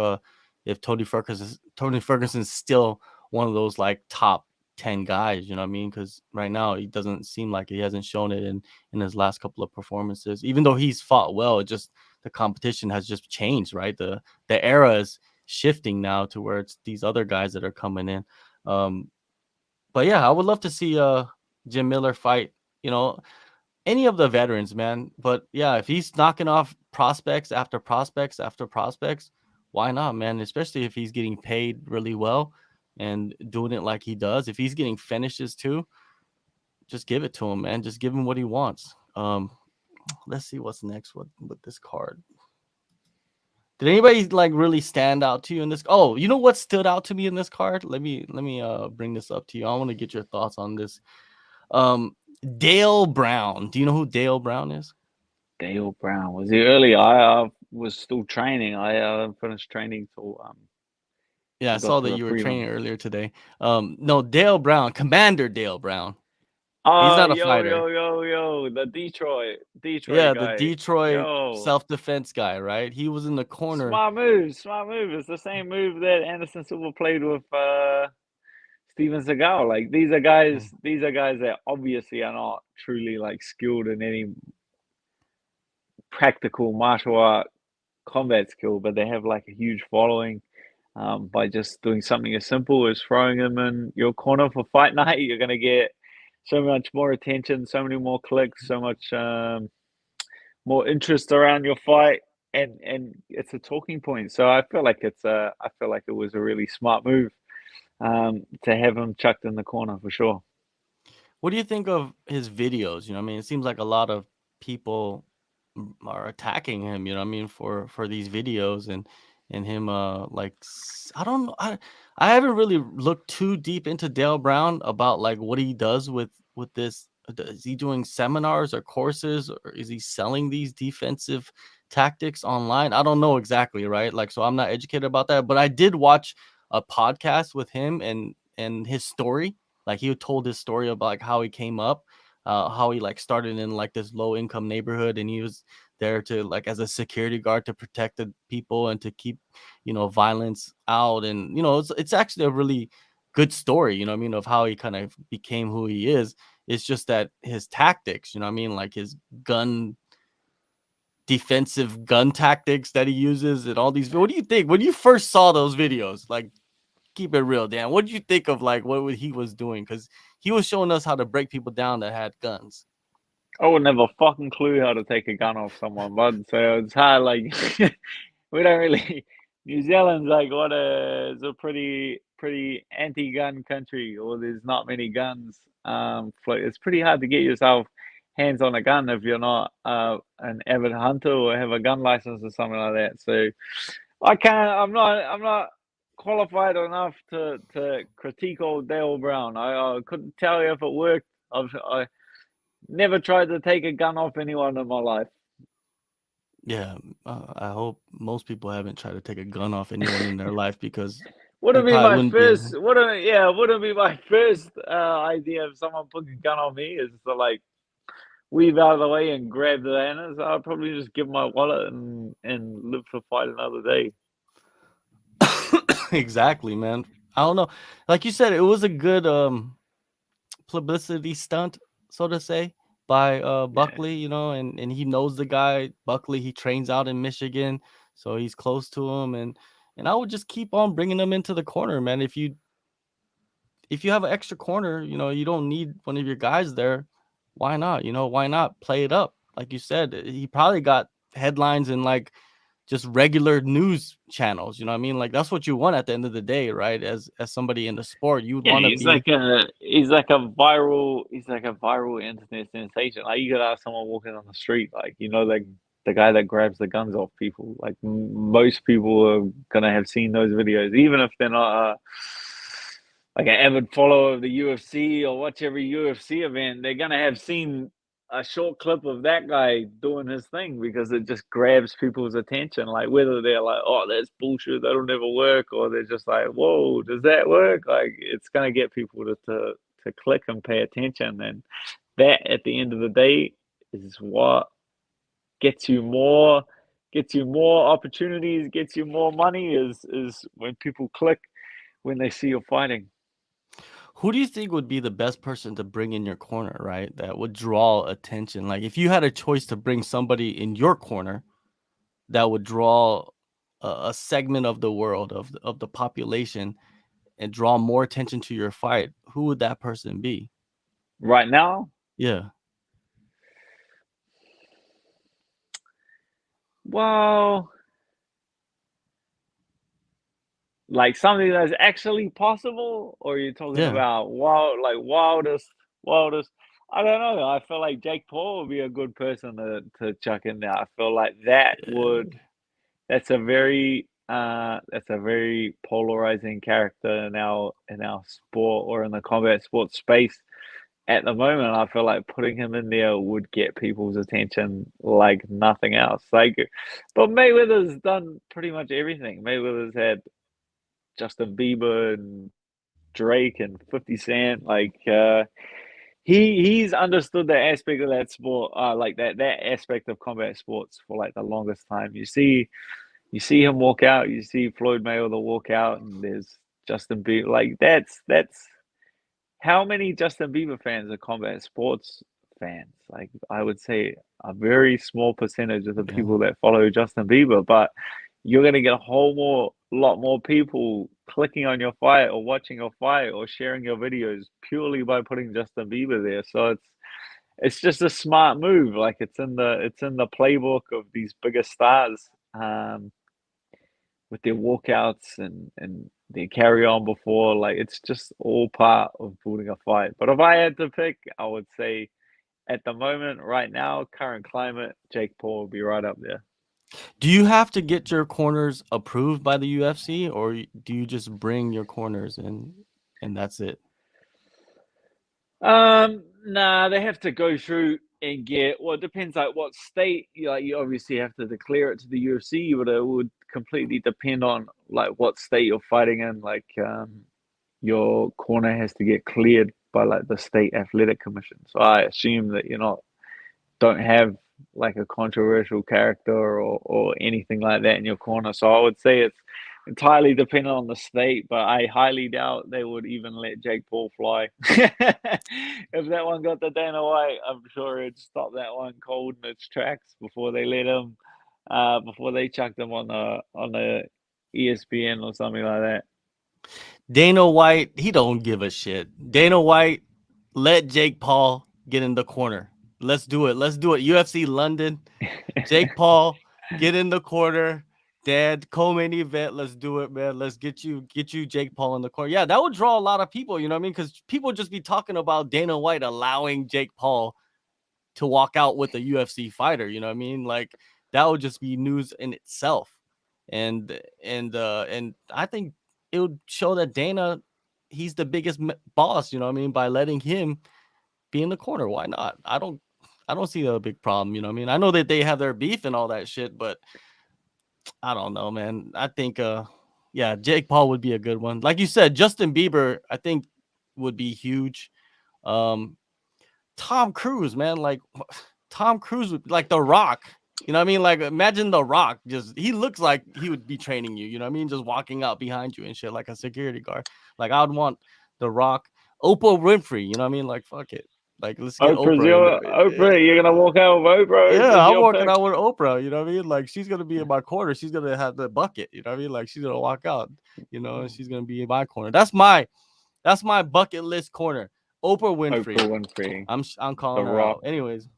Tony Ferguson's still one of those like top 10 guys. You know what I mean? Because right now he doesn't seem like he hasn't shown it in his last couple of performances. Even though he's fought well, it just the competition has just changed, right? The era is shifting now to where it's these other guys that are coming in. Um, but yeah, I would love to see Jim Miller fight, any of the veterans, man. But yeah, if he's knocking off prospects after prospects after prospects, why not, man? Especially if he's getting paid really well and doing it like he does. If he's getting finishes too, just give it to him, man. Just give him what he wants. Let's see what's next with this card. Did anybody like really stand out to you in this? Oh, you know what stood out to me in this card? Let me bring this up to you. I want to get your thoughts on this. Um, Dale Brown. Do you know who Dale Brown is? Dale Brown, was he early? I was still training. I finished training till Yeah, I we got saw to that the you were training prelims. earlier today. No, Dale Brown, Commander Dale Brown. He's Oh, not a yo, fighter. yo, yo, yo, the Detroit Yeah, the guy. Detroit Yo, self-defense guy, right? He was in the corner. smart move, smart move. It's the same move that Anderson Silva played with Steven Seagal. Like these are guys that obviously are not truly like skilled in any practical martial art combat skill, but they have like a huge following. By just doing something as simple as throwing them in your corner for fight night, you're gonna get so much more attention, so many more clicks, so much more interest around your fight, and it's a talking point. So I feel like it was a really smart move to have him chucked in the corner for sure. What do you think of his videos? I mean, it seems like a lot of people are attacking him, for these videos and him I don't know. I haven't really looked too deep into Dale Brown about like what he does with this. Is he doing seminars or courses, or is he selling these defensive tactics online? I don't know exactly, right? Like, so I'm not educated about that, but I did watch a podcast with him and his story. Like, he told his story about like how he came up, how he like started in like this low income neighborhood, and he was there to like as a security guard to protect the people and to keep violence out. And it's actually a really good story, of how he kind of became who he is. It's just that his tactics, like his gun defensive gun tactics that he uses and all these. What do you think when you first saw those videos? Like, keep it real, Dan. What did you think of like what he was doing? Because he was showing us how to break people down that had guns. I would never fucking clue how to take a gun off someone, bud. So it's hard. Like we don't really. New Zealand's like it's a pretty anti-gun country, or there's not many guns. It's pretty hard to get yourself hands on a gun if you're not an avid hunter or have a gun license or something like that. So I can't. I'm not qualified enough to critique old Dale Brown. I couldn't tell you if it worked. I never tried to take a gun off anyone in my life. Yeah, I hope most people haven't tried to take a gun off anyone in their life because it Wouldn't be probably my wouldn't be. first. Wouldn't be my first idea if someone put a gun on me is to like weave out of the way and grab the annas. I'll probably just give my wallet and live to fight another day. Exactly, man. I don't know. Like you said, it was a good publicity stunt, so to say, by Yeah. Buckley, and he knows the guy. Buckley, he trains out in Michigan, so he's close to him, and I would just keep on bringing them into the corner, man. If you have an extra corner, you don't need one of your guys there. Why not? Why not play it up? Like you said, he probably got headlines in like just regular news channels. You know what I mean? Like, that's what you want at the end of the day, right? As somebody in the sport, you would Yeah, want to be. he's like a viral internet sensation. Like you could ask someone walking on the street, like like the guy that grabs the guns off people. Like most people are gonna have seen those videos, even if they're not like an avid follower of the UFC or watch every UFC event. They're gonna have seen a short clip of that guy doing his thing because it just grabs people's attention. Like whether they're like, "Oh, that's bullshit, that'll never work," or they're just like, "Whoa, does that work?" Like it's gonna get people to click and pay attention, and that at the end of the day is what gets you more opportunities, gets you more money. Is when people click when they see you're fighting. Who do you think would be the best person to bring in your corner, right? That would draw attention. Like if you had a choice to bring somebody in your corner that would draw a segment of the world of the population and draw more attention to your fight, who would that person be? Right now, Yeah. well, like something that's actually possible, or you're talking Yeah. about wildest. I don't know. I feel like Jake Paul would be a good person to chuck in there. I feel like Yeah. that's a very polarizing character in our sport or in the combat sports space at the moment. I feel like putting him in there would get people's attention like nothing else. Like, but Mayweather's done pretty much everything. Mayweather's had Justin Bieber and Drake and 50 Cent. Like, he's understood that aspect of that sport, like that aspect of combat sports for like the longest time. You see him walk out, you see Floyd Mayweather walk out, and there's Justin Bieber. Like that's how many Justin Bieber fans are combat sports fans? Like I would say a very small percentage of the Yeah. people that follow Justin Bieber, but you're gonna get lot more people clicking on your fight or watching your fight or sharing your videos purely by putting Justin Bieber there. So it's just a smart move. Like it's in the playbook of these bigger stars. With their walkouts and their carry on before. Like it's just all part of building a fight. But if I had to pick, I would say at the moment, right now, current climate, Jake Paul would be right up there. Do you have to get your corners approved by the UFC, or do you just bring your corners and that's it? Nah, they have to go through and get. Well, it depends like what state. You obviously have to declare it to the UFC, but it would completely depend on like what state you're fighting in. Like, your corner has to get cleared by like the state athletic commission. So I assume that don't have like a controversial character or anything like that in your corner. So I would say it's entirely dependent on the state, but I highly doubt they would even let Jake Paul fly. If that one got the Dana White, I'm sure it'd stop that one cold in its tracks before they let him, before they chucked him on the ESPN or something like that. Dana White, he don't give a shit. Dana White, let Jake Paul get in the corner. Let's do it. Let's do it. UFC London, Jake Paul, get in the corner. Dad, co-main event. Let's do it, man. Let's get you Jake Paul in the corner. Yeah, that would draw a lot of people, you know what I mean? Because people just be talking about Dana White allowing Jake Paul to walk out with a UFC fighter, you know what I mean? Like that would just be news in itself. And I think it would show that Dana, he's the biggest boss, you know what I mean, by letting him be in the corner. Why not? I don't see a big problem, you know what I mean? I know that they have their beef and all that shit, but I don't know, man. I think yeah, Jake Paul would be a good one. Like you said, Justin Bieber, I think would be huge. Um Tom Cruise, man, like Tom Cruise would like The Rock. You know what I mean? Like imagine The Rock, just he looks like he would be training you, you know what I mean? Just walking out behind you and shit like a security guard. Like I would want The Rock, Oprah Winfrey, you know what I mean? Like fuck it. Like let's get Oprah in there. Oprah. You're gonna walk out with Oprah. Oprah's Yeah, I'm your walking pick. out with Oprah, you know what I mean? Like she's gonna be in my corner. She's gonna have the bucket, you know what I mean? Like she's gonna walk out, you know, and she's gonna be in my corner. That's my bucket list corner. Oprah Winfrey. Oprah Winfrey, I'm The calling her Rock. out. Anyways,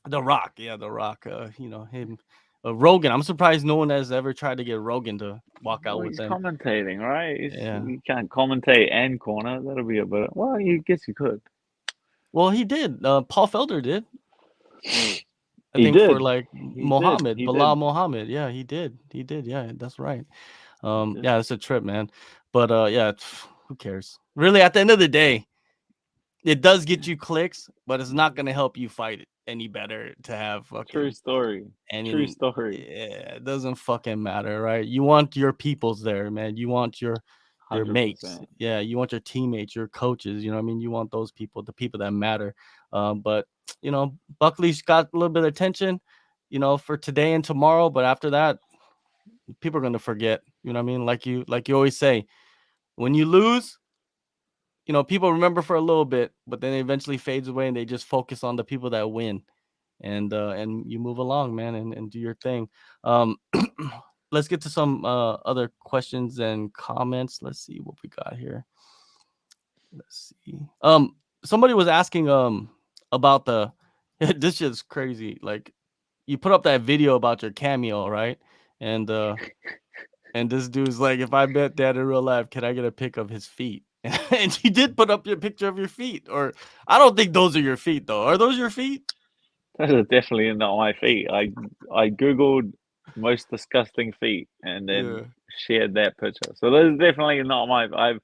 The Rock, yeah, The Rock. You know him, Rogan. I'm surprised no one has ever tried to get Rogan to walk out Well, with he's them. commentating, right? Yeah. You can't commentate and corner. That'll be a bit. Well, you guess you could. Well, he did. Paul Felder did. I He think for did. like He did. Muhammad, He Bilal did. Muhammad. Yeah, he did. He did. Yeah, that's right. He did. Yeah, it's a trip, man. But yeah, who cares? Really, at the end of the day, it does get you clicks, but it's not gonna help you fight it. any better to have True fucking story. True any. story. Yeah, it doesn't fucking matter, right? You want your peoples there, man. You want your mates. 100%. Yeah, you want your teammates, your coaches. You know what I mean? You want those people, the people that matter. But Buckley's got a little bit of attention, for today and tomorrow. But after that, people are gonna forget. You know what I mean? Like you always say, when you lose, people remember for a little bit, but then it eventually fades away, and they just focus on the people that win, and you move along, man, and do your thing. Um, let's get to some other questions and comments. Let's see what we got here. Let's see. Somebody was asking about the this shit's crazy. Like, you put up that video about your Cameo, right? And and this dude's like, if I bet Dad in real life, can I get a pic of his feet? And you did put up your picture of your feet, or I don't think those are your feet though. Are those your feet? Those are definitely not my feet. I googled most disgusting feet and then Yeah. shared that picture. So those are definitely not my.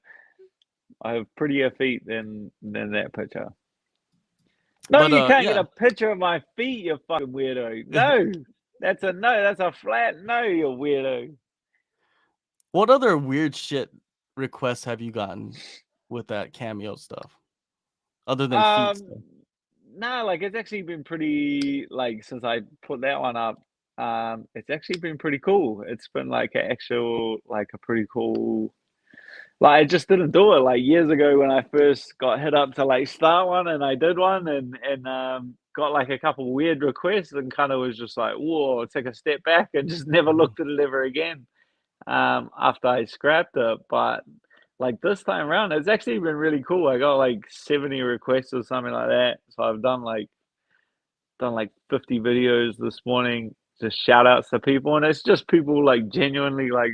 I have prettier feet than that picture. No, But you can't get yeah. a picture of my feet, you fucking weirdo. No, that's a no. That's a flat no, you weirdo. What other weird shit requests have you gotten with that Cameo stuff, other than feet Um, stuff? no, like it's actually been pretty like since I put that one up. It's actually been pretty cool. It's been like an actual like a pretty cool. Like I just didn't do it like years ago when I first got hit up to like start one, and I did one, and got like a couple weird requests, and kind of was just like, whoa, take a step back, and just never Mhm. looked at it ever again. After I scrapped it, but like this time around, it's actually been really cool. I got like 70 requests or something like that. So I've done like 50 videos this morning, just shout outs to people, and it's just people like genuinely like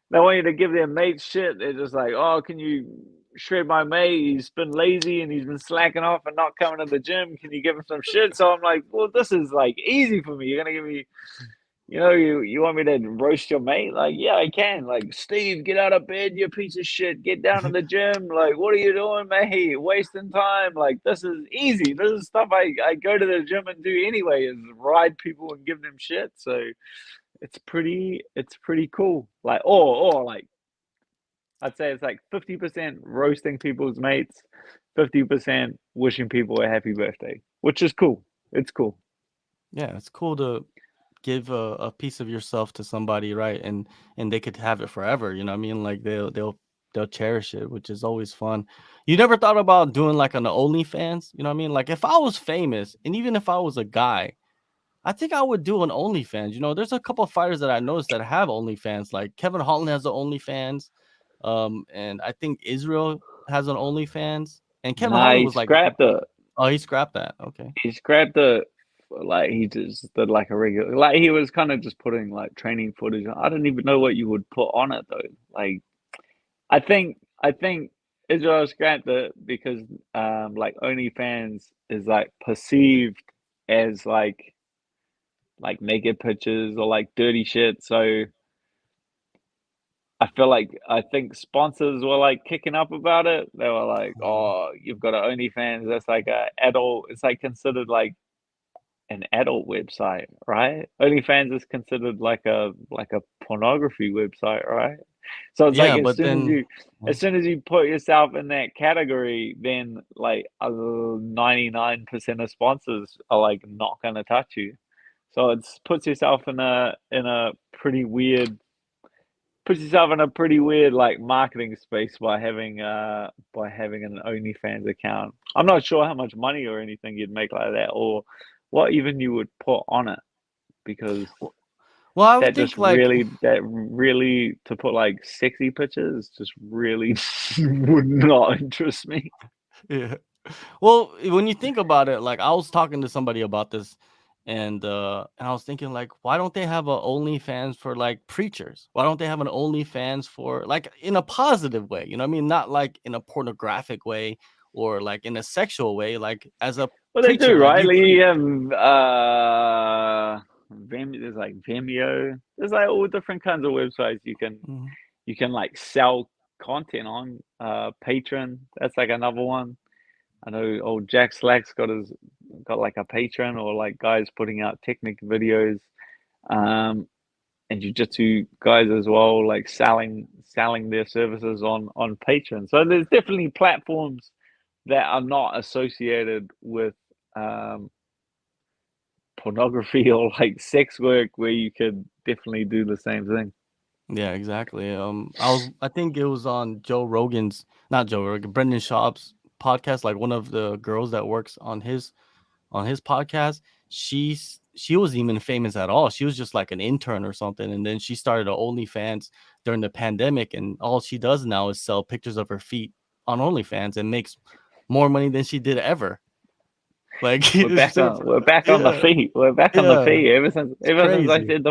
they want you to give their mate shit. They're just like, oh, can you shred my mate? He's been lazy and he's been slacking off and not coming to the gym. Can you give him some shit? So I'm like, well, this is like easy for me. You're gonna give me, you want me to roast your mate? Like, yeah, I can. Like, Steve, get out of bed, you piece of shit. Get down to the gym. Like, what are you doing, mate? Wasting time. Like, this is easy. This is stuff I go to the gym and do anyway, is ride people and give them shit. So it's pretty cool. Like, or like I'd say it's like 50% roasting people's mates, 50% wishing people a happy birthday, which is cool. It's cool. Yeah, it's cool to give a piece of yourself to somebody, right? And they could have it forever. You know what I mean? Like they'll cherish it, which is always fun. You never thought about doing like an OnlyFans? You know what I mean? Like, if I was famous, and even if I was a guy, I think I would do an OnlyFans. There's a couple of fighters that I noticed that have OnlyFans. Like Kevin Holland has an OnlyFans, and I think Israel has an OnlyFans. And Kevin Nah, Holland he was like, scrapped it. oh, he scrapped that. Okay. He scrapped it. Like he just did like a regular. Like he was kind of just putting like training footage. I don't even know what you would put on it though. Like I think Israel scrapped it because like OnlyFans is like perceived as like naked pictures or like dirty shit. So I think sponsors were like kicking up about it. They were like, Mhm. "Oh, you've got an OnlyFans. That's like a adult. It's like considered like an adult website, right? OnlyFans is considered like a pornography website, right? So it's like Yeah, as but soon as then you as soon as you put yourself in that category, then like 99% of sponsors are like not gonna touch you. So it's puts yourself in a pretty weird like marketing space by having an OnlyFans account. I'm not sure how much money or anything you'd make like that, or what even you would put on it, because well, I would that just think like really to put like sexy pictures just really would not interest me. yeah. Well, when you think about it, like I was talking to somebody about this, and I was thinking like, why don't they have a OnlyFans for like preachers? Why don't they have an OnlyFans for like in a positive way? You know what I mean? Not like in a pornographic way or like in a sexual way, like as a Well, they preacher, do, like right? you Like preach. you have there's like Vimeo. There's like all different kinds of websites Mhm. you can like sell content on. Patreon, that's like another one. I know old Jack Slack's got got like a Patreon or like guys putting out technic videos, and jiu-jitsu guys as well, like selling their services on Patreon. So there's definitely platforms that are not associated with pornography or like sex work where you could definitely do the same thing. Yeah, exactly. I think it was on not Joe Rogan, Brendan Schaub's podcast. Like one of the girls that works on his podcast, she wasn't even famous at all. She was just like an intern or something, and then she started a OnlyFans during the pandemic, and all she does now is sell pictures of her feet on OnlyFans and makes more money than she did ever. Like it's super, We're back on the yeah, feet. We're back on the yeah, feet. it's Ever since I crazy. said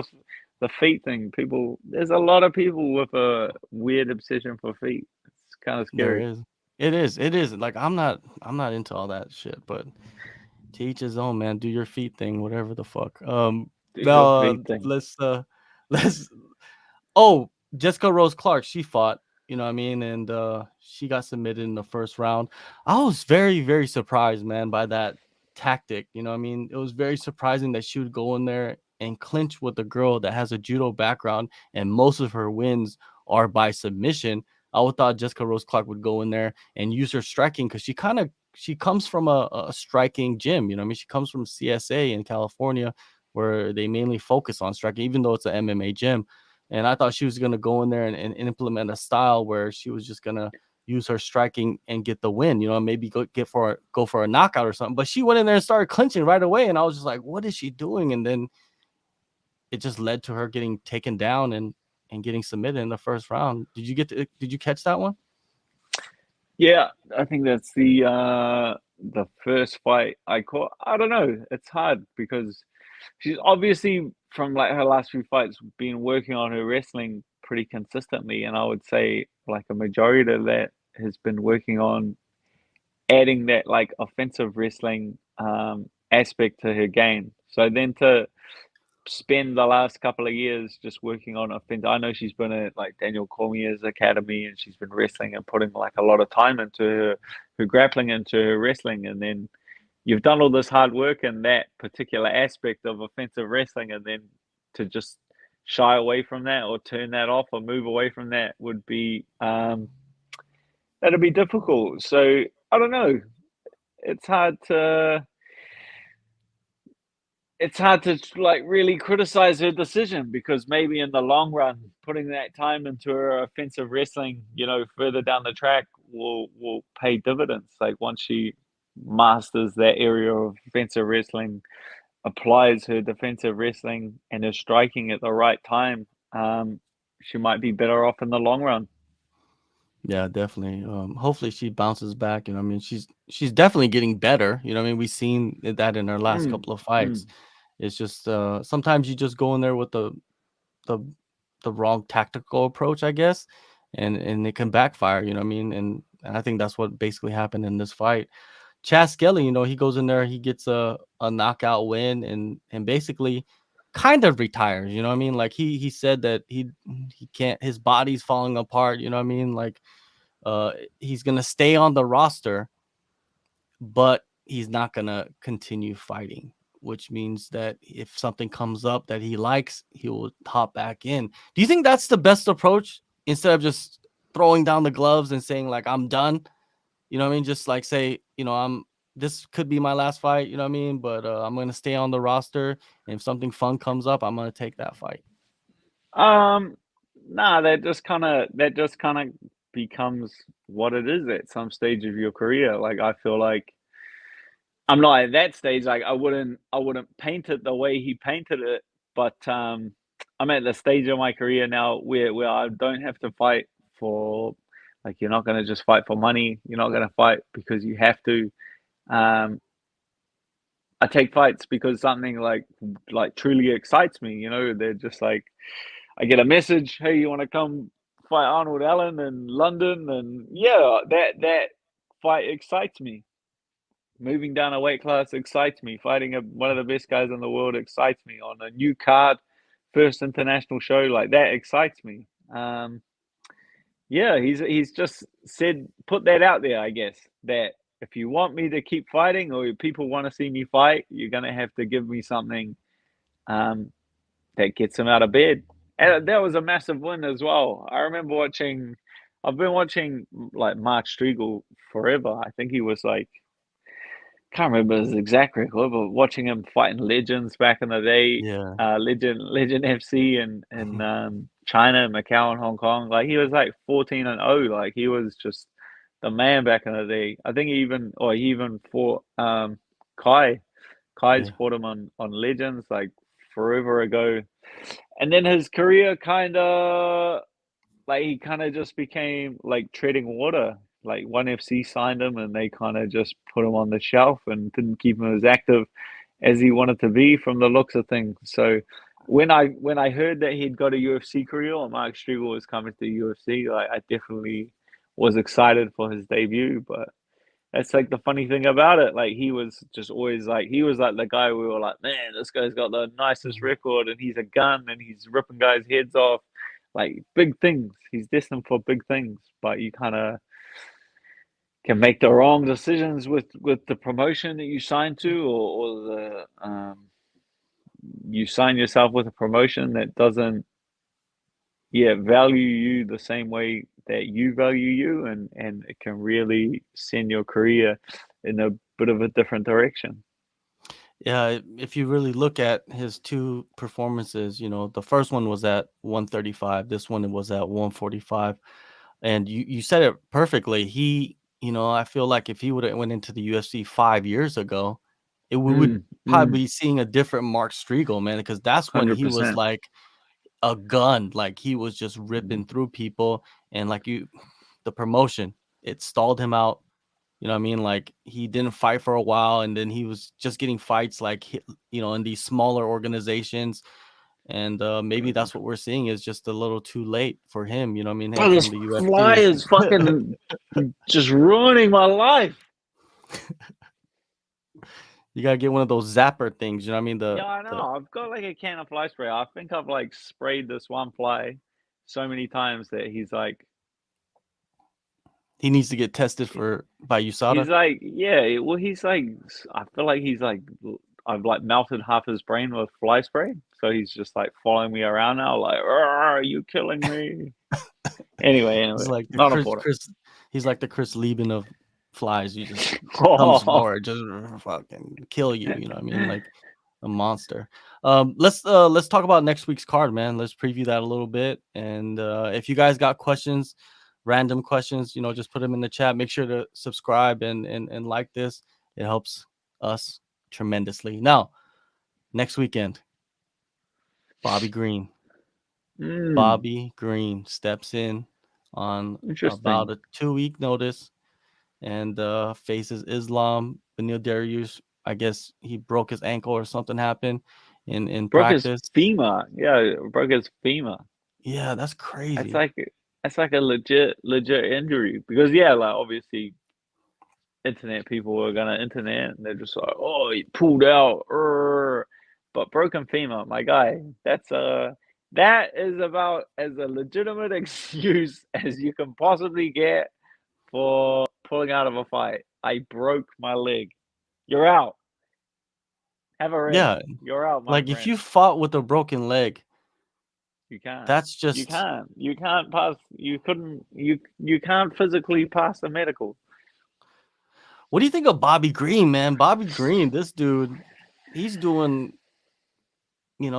the feet thing, people there's a lot of people with a weird obsession for feet. It's kind of There scary. is. It is. Like I'm not into all that shit, but to each his own, man. Do your feet thing, whatever the fuck. Do your Now feet thing. let's oh, Jessica Rose Clark, she fought, you know what I mean, and she got submitted in the first round. I was very, very surprised, man, by that tactic. You know what I mean? It was very surprising that she would go in there and clinch with a girl that has a judo background, and most of her wins are by submission. I would thought Jessica Rose Clark would go in there and use her striking because she comes from a striking gym. You know what I mean? She comes from CSA in California, where they mainly focus on striking, even though it's an MMA gym. And I thought she was going to go in there and implement a style where she was just going to use her striking and get the win, you know, maybe go for a knockout or something. But she went in there and started clinching right away. And I was just like, what is she doing? And then it just led to her getting taken down and getting submitted in the first round. Did you catch that one? Yeah, I think that's the first fight I caught. I don't know. It's hard because she's obviously from like her last few fights been working on her wrestling pretty consistently, and I would say like a majority of that has been working on adding that like offensive wrestling aspect to her game. So then to spend the last couple of years just working on offense. I know she's been at like Daniel Cormier's academy and she's been wrestling and putting like a lot of time into her grappling, into her wrestling, and then you've done all this hard work in that particular aspect of offensive wrestling, and then to just shy away from that or turn that off or move away from that would be that'd be difficult. So I don't know. It's hard to it's hard to like really criticize her decision because maybe in the long run, putting that time into her offensive wrestling, you know, further down the track will pay dividends. Like once she masters that area of offensive wrestling, applies her defensive wrestling and her striking at the right time, she might be better off in the long run. Yeah, definitely. Hopefully she bounces back. You know, I mean, she's definitely getting better. You know, what I mean, we've seen that in her last Mm, couple of fights. mm. It's just sometimes you just go in there with the the wrong tactical approach, I guess, and it can backfire. You know, what I mean, and I think that's what basically happened in this fight. Chas Skelly, you know, he goes in there, he gets a knockout win, and basically kind of retires. You know what I mean? Like he said that he can't, his body's falling apart. You know what I mean? Like he's gonna stay on the roster, but he's not gonna continue fighting, which means that if something comes up that he likes, he will hop back in. Do you think that's the best approach instead of just throwing down the gloves and saying like I'm done? You know what I mean? Just like say, you know, this could be my last fight, you know what I mean? But I'm gonna stay on the roster, and if something fun comes up, I'm gonna take that fight. Um, nah, that just kind of becomes what it is at some stage of your career. Like I feel like I'm not at that stage. Like I wouldn't paint it the way he painted it, but I'm at the stage of my career now where I don't have to fight for like you're not gonna just fight for money. You're not gonna fight because you have to. Um, I take fights because something like truly excites me. You know, they're just like I get a message, hey, you want to come fight Arnold Allen in London? And yeah, that fight excites me. Moving down a weight class excites me. Fighting one of the best guys in the world excites me. On a new card, first international show, like that excites me. Yeah, he's just said put that out there. I guess that if you want me to keep fighting or people want to see me fight, you're gonna have to give me something um, that gets him out of bed. And that was a massive win as well. I remember watching. I've been watching like Mark Striegel forever. I think he was like, can't remember his exact record, but watching him fighting legends back in the day, Yeah. Legend FC in China, Macau, and Hong Kong. Like he was like 14-0. Like he was just the man back in the day. I think he even fought Kai. Kai's Yeah. fought him on Legends like forever ago, and then his career kind of like he kind of just became like treading water. Like ONE FC signed him, and they kind of just put him on the shelf and didn't keep him as active as he wanted to be from the looks of things. So when I heard that he'd got a UFC career or Mark Striegel was coming to UFC, like I definitely was excited for his debut. But that's like the funny thing about it. Like he was just always like he was like the guy we were like, man, this guy's got the nicest Mhm. record and he's a gun and he's ripping guys' heads off. Like big things. He's destined for big things. But you kind of can make the wrong decisions with the promotion that you sign to, or the you sign yourself with a promotion that doesn't value you the same way that you value you, and it can really send your career in a bit of a different direction. Yeah, if you really look at his two performances, the first one was at 135. This one was at 145. And you said it perfectly. I feel like if he would have went into the UFC 5 years ago, we would probably be seeing a different Mark Striegel, man, because that's when he was 100%. like a gun. Like he was just Mm. ripping through people, and the promotion, it stalled him out. You know what I mean? Like he didn't fight for a while, and then he was just getting fights like in these smaller organizations. And maybe that's what we're seeing is just a little too late for him. You know what I mean? Bro, this Entering the fly UFC. is fucking just ruining my life. You gotta get one of those zapper things. You know what I mean? Yeah, I know. I've got like a can of fly spray. I think I've like sprayed this one fly so many times that He needs to get tested for by he's USADA. like, yeah, well, he's like, I feel like he's like, I've like melted half his brain with fly spray. So he's just like following me around now, like, are you killing me? He's Anyway, like the not important. Chris. He's like the Chris Lieben of flies. You just comes Oh, forward, just fucking kill you. You know what I mean? Like a monster. Let's talk about next week's card, man. Let's preview that a little bit. And if you guys got questions, random questions, just put them in the chat. Make sure to subscribe and like this. It helps us tremendously. Now, next weekend, Bobby Green. mm, Bobby Green steps in on about interesting. a 2-week notice and faces Islam Benil Dariush. I guess he broke his ankle or something happened in Broke his practice. femur. Yeah, broke his femur. Yeah, that's That's crazy. like that's like a legit injury because yeah, like obviously internet people are gonna internet and they're just like, oh, he pulled out, but broken femur, my guy, that is about as a legitimate excuse as you can possibly get for pulling out of a fight. I broke my leg. You're out. Have a rest. Yeah, You're out, my like if friend. you fought with a broken leg, You can't. that's You just can't. You can't pass. You couldn't. You can't physically pass the medical. what do you think of Bobby Green, man? Bobby Green, this dude, he's doing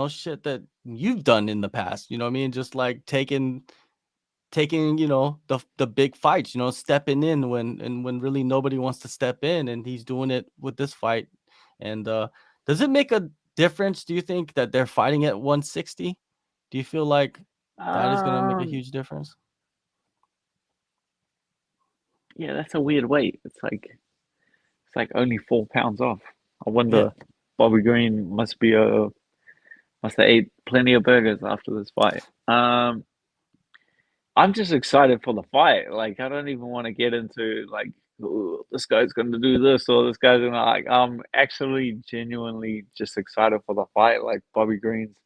shit that you've done in the past. You know what I mean? Just like taking the big fights, stepping in when really nobody wants to step in, and he's doing it with this fight. And does it make a difference, do you think, that they're fighting at 160? Do you feel like that is going to make a Um. huge difference? Yeah, that's a weird weight. It's like only 4 pounds off. I Yeah. wonder. Bobby Green must have ate plenty of burgers after this fight. I'm just excited for the fight. Like I don't even want to get into like, "Ooh, this guy's going to do this or this guy's going to like." I'm actually genuinely just excited for the fight. Like Bobby Green's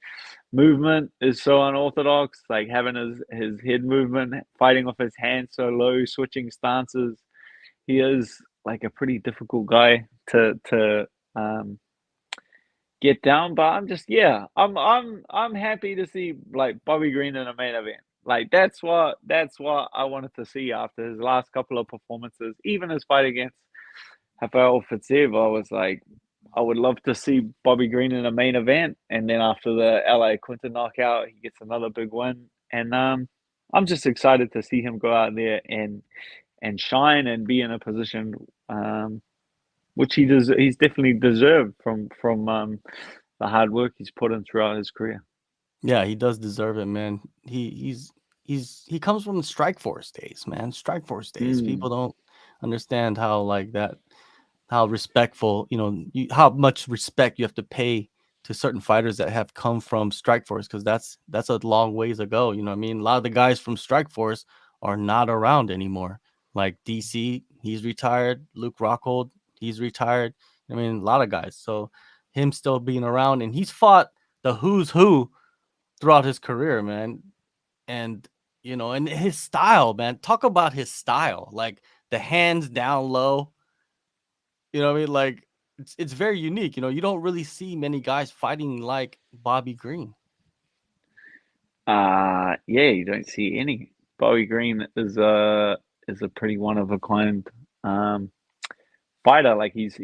movement is so unorthodox. Like having his head movement, fighting off his hands so low, switching stances. He is. like a pretty difficult guy to um get down. But I'm happy to see like Bobby Green in a main event. Like that's what I wanted to see after his last couple of performances, even his fight against Rafael Fiziev. I was like, I would love to see Bobby Green in a main event, and then after the LA Quinta knockout, he gets another big win, and I'm just excited to see him go out there and shine and be in a position which he's definitely deserved from the hard work he's put in throughout his career. Yeah, he does deserve it, man. He comes from the Strike Force days, man. Strike Force days. Mm. People don't understand how like that, how respectful, how much respect you have to pay to certain fighters that have come from Strike Force, because that's a long ways ago. You know what I mean? A lot of the guys from Strike Force are not around anymore. Like DC, he's retired. Luke Rockhold, he's retired. I mean, a lot of guys. So him still being around, and he's fought the who's who throughout his career, man. And and his style, man. Talk about his style, like the hands down low. You know what I mean? Like it's very unique. You don't really see many guys fighting like Bobby Green. Yeah, you don't see any. Bobby Green is a pretty one of a kind um fighter. Like he's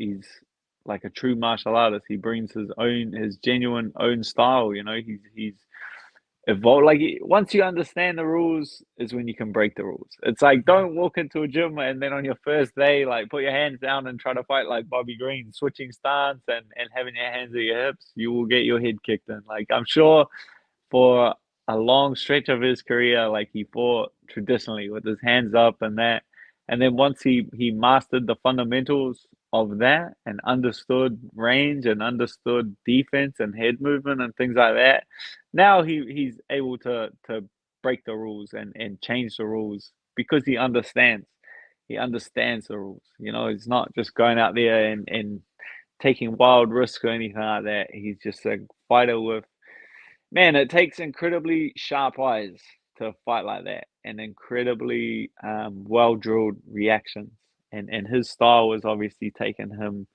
like a true martial artist. He brings his genuine own style. He's evolved. Like once you understand the rules, is when you can break the rules. It's like don't walk into a gym and then on your first day, like put your hands down and try to fight like Bobby Green, switching stance and having your hands at your hips. You will get your head kicked in. Like I'm sure for a long stretch of his career, like he fought traditionally with his hands up and that. And then once he mastered the fundamentals of that and understood range and understood defense and head movement and things like that, now he's able to break the rules and change the rules because he understands. He understands the rules. He's not just going out there and taking wild risks or anything like that. He's just a fighter with Man, it takes incredibly sharp eyes to fight like that and incredibly well-drilled reactions. And his style has obviously taken him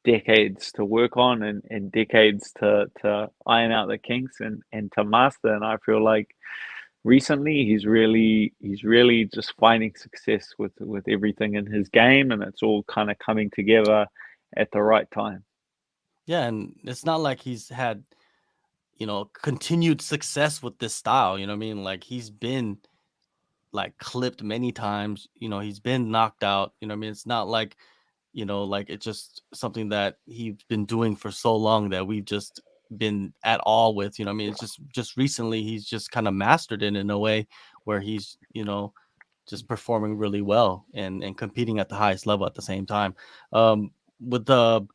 decades to work on and decades to iron out the kinks and to master. And I feel like recently he's really just finding success with everything in his game, and it's all kind of coming together at the right time. Yeah, and it's not like he's had continued success with this style. You know what I mean? Like he's been like clipped many times. He's been knocked out. You know what I mean? It's not like like it's just something that he's been doing for so long that we've just been at all with. I mean, it's just recently he's just kind of mastered it in a way where he's just performing really well and competing at the highest level at the same time. With the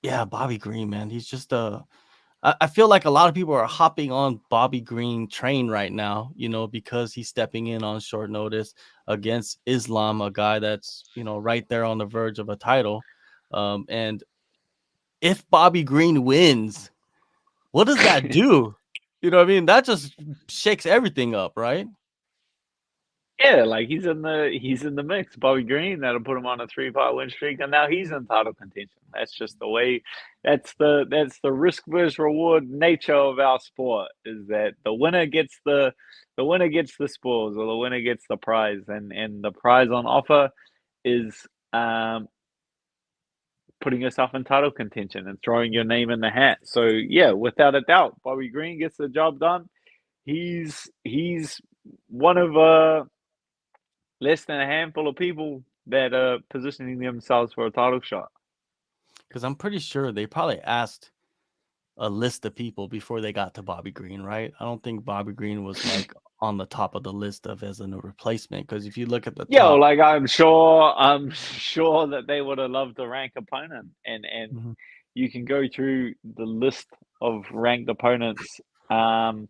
Yeah, Bobby Green, man, he's just I feel like a lot of people are hopping on Bobby Green train right now, because he's stepping in on short notice against Islam, a guy that's, right there on the verge of a title. And if Bobby Green wins, what does that do? You know what I mean? That just shakes everything up, right? Yeah, like he's in the mix. Bobby Green, that'll put him on a 3-fight win streak, and now he's in title contention. That's just the way. That's the risk versus reward nature of our sport. Is that the winner gets the spoils, or the winner gets the prize, and the prize on offer is putting yourself in title contention and throwing your name in the hat. So yeah, without a doubt, Bobby Green gets the job done. He's one of less than a handful of people that are positioning themselves for a title shot. Because I'm pretty sure they probably asked a list of people before they got to Bobby Green, right? I don't think Bobby Green was like on the top of the list of as a replacement. Because if you look at the Yeah, well, top, like I'm sure that they would have loved a ranked opponent, and Mhm. you can go through the list of ranked opponents. Um,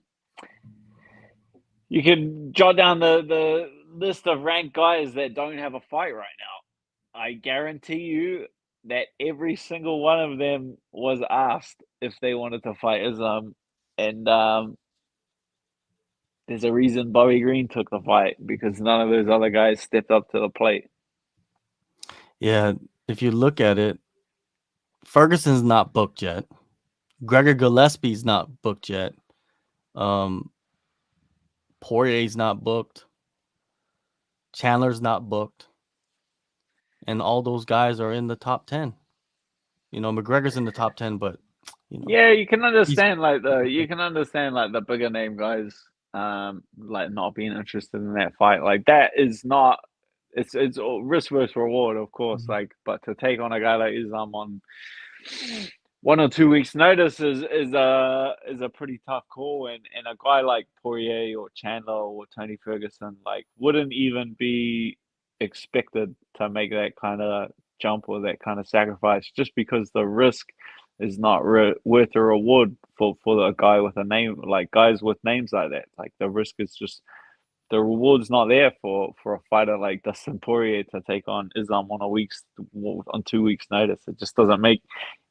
you can jot down the list of ranked guys that don't have a fight right now. I guarantee you that every single one of them was asked if they wanted to fight Islam, and there's a reason Bobby Green took the fight because none of those other guys stepped up to the plate. Yeah, if you look at it, Ferguson's not booked yet. Gregor Gillespie's not booked yet. Um, Poirier's not booked. Chandler's not booked. And all those guys are in the top 10. McGregor's in the top 10, but Yeah, you can he's understand like the bigger name guys like not being interested in that fight. Like that is not it's all risk versus reward, of course. Mhm. Like, but to take on a guy like Islam on 1 or 2 weeks notice is a pretty tough call, and a guy like Poirier or Chandler or Tony Ferguson like wouldn't even be expected to make that kind of jump or that kind of sacrifice just because the risk is not worth the reward for a guy with a name, like guys with names like that. Like the risk is just the reward's not there for a fighter like Dustin Poirier to take on Islam on 2 weeks notice. It just doesn't make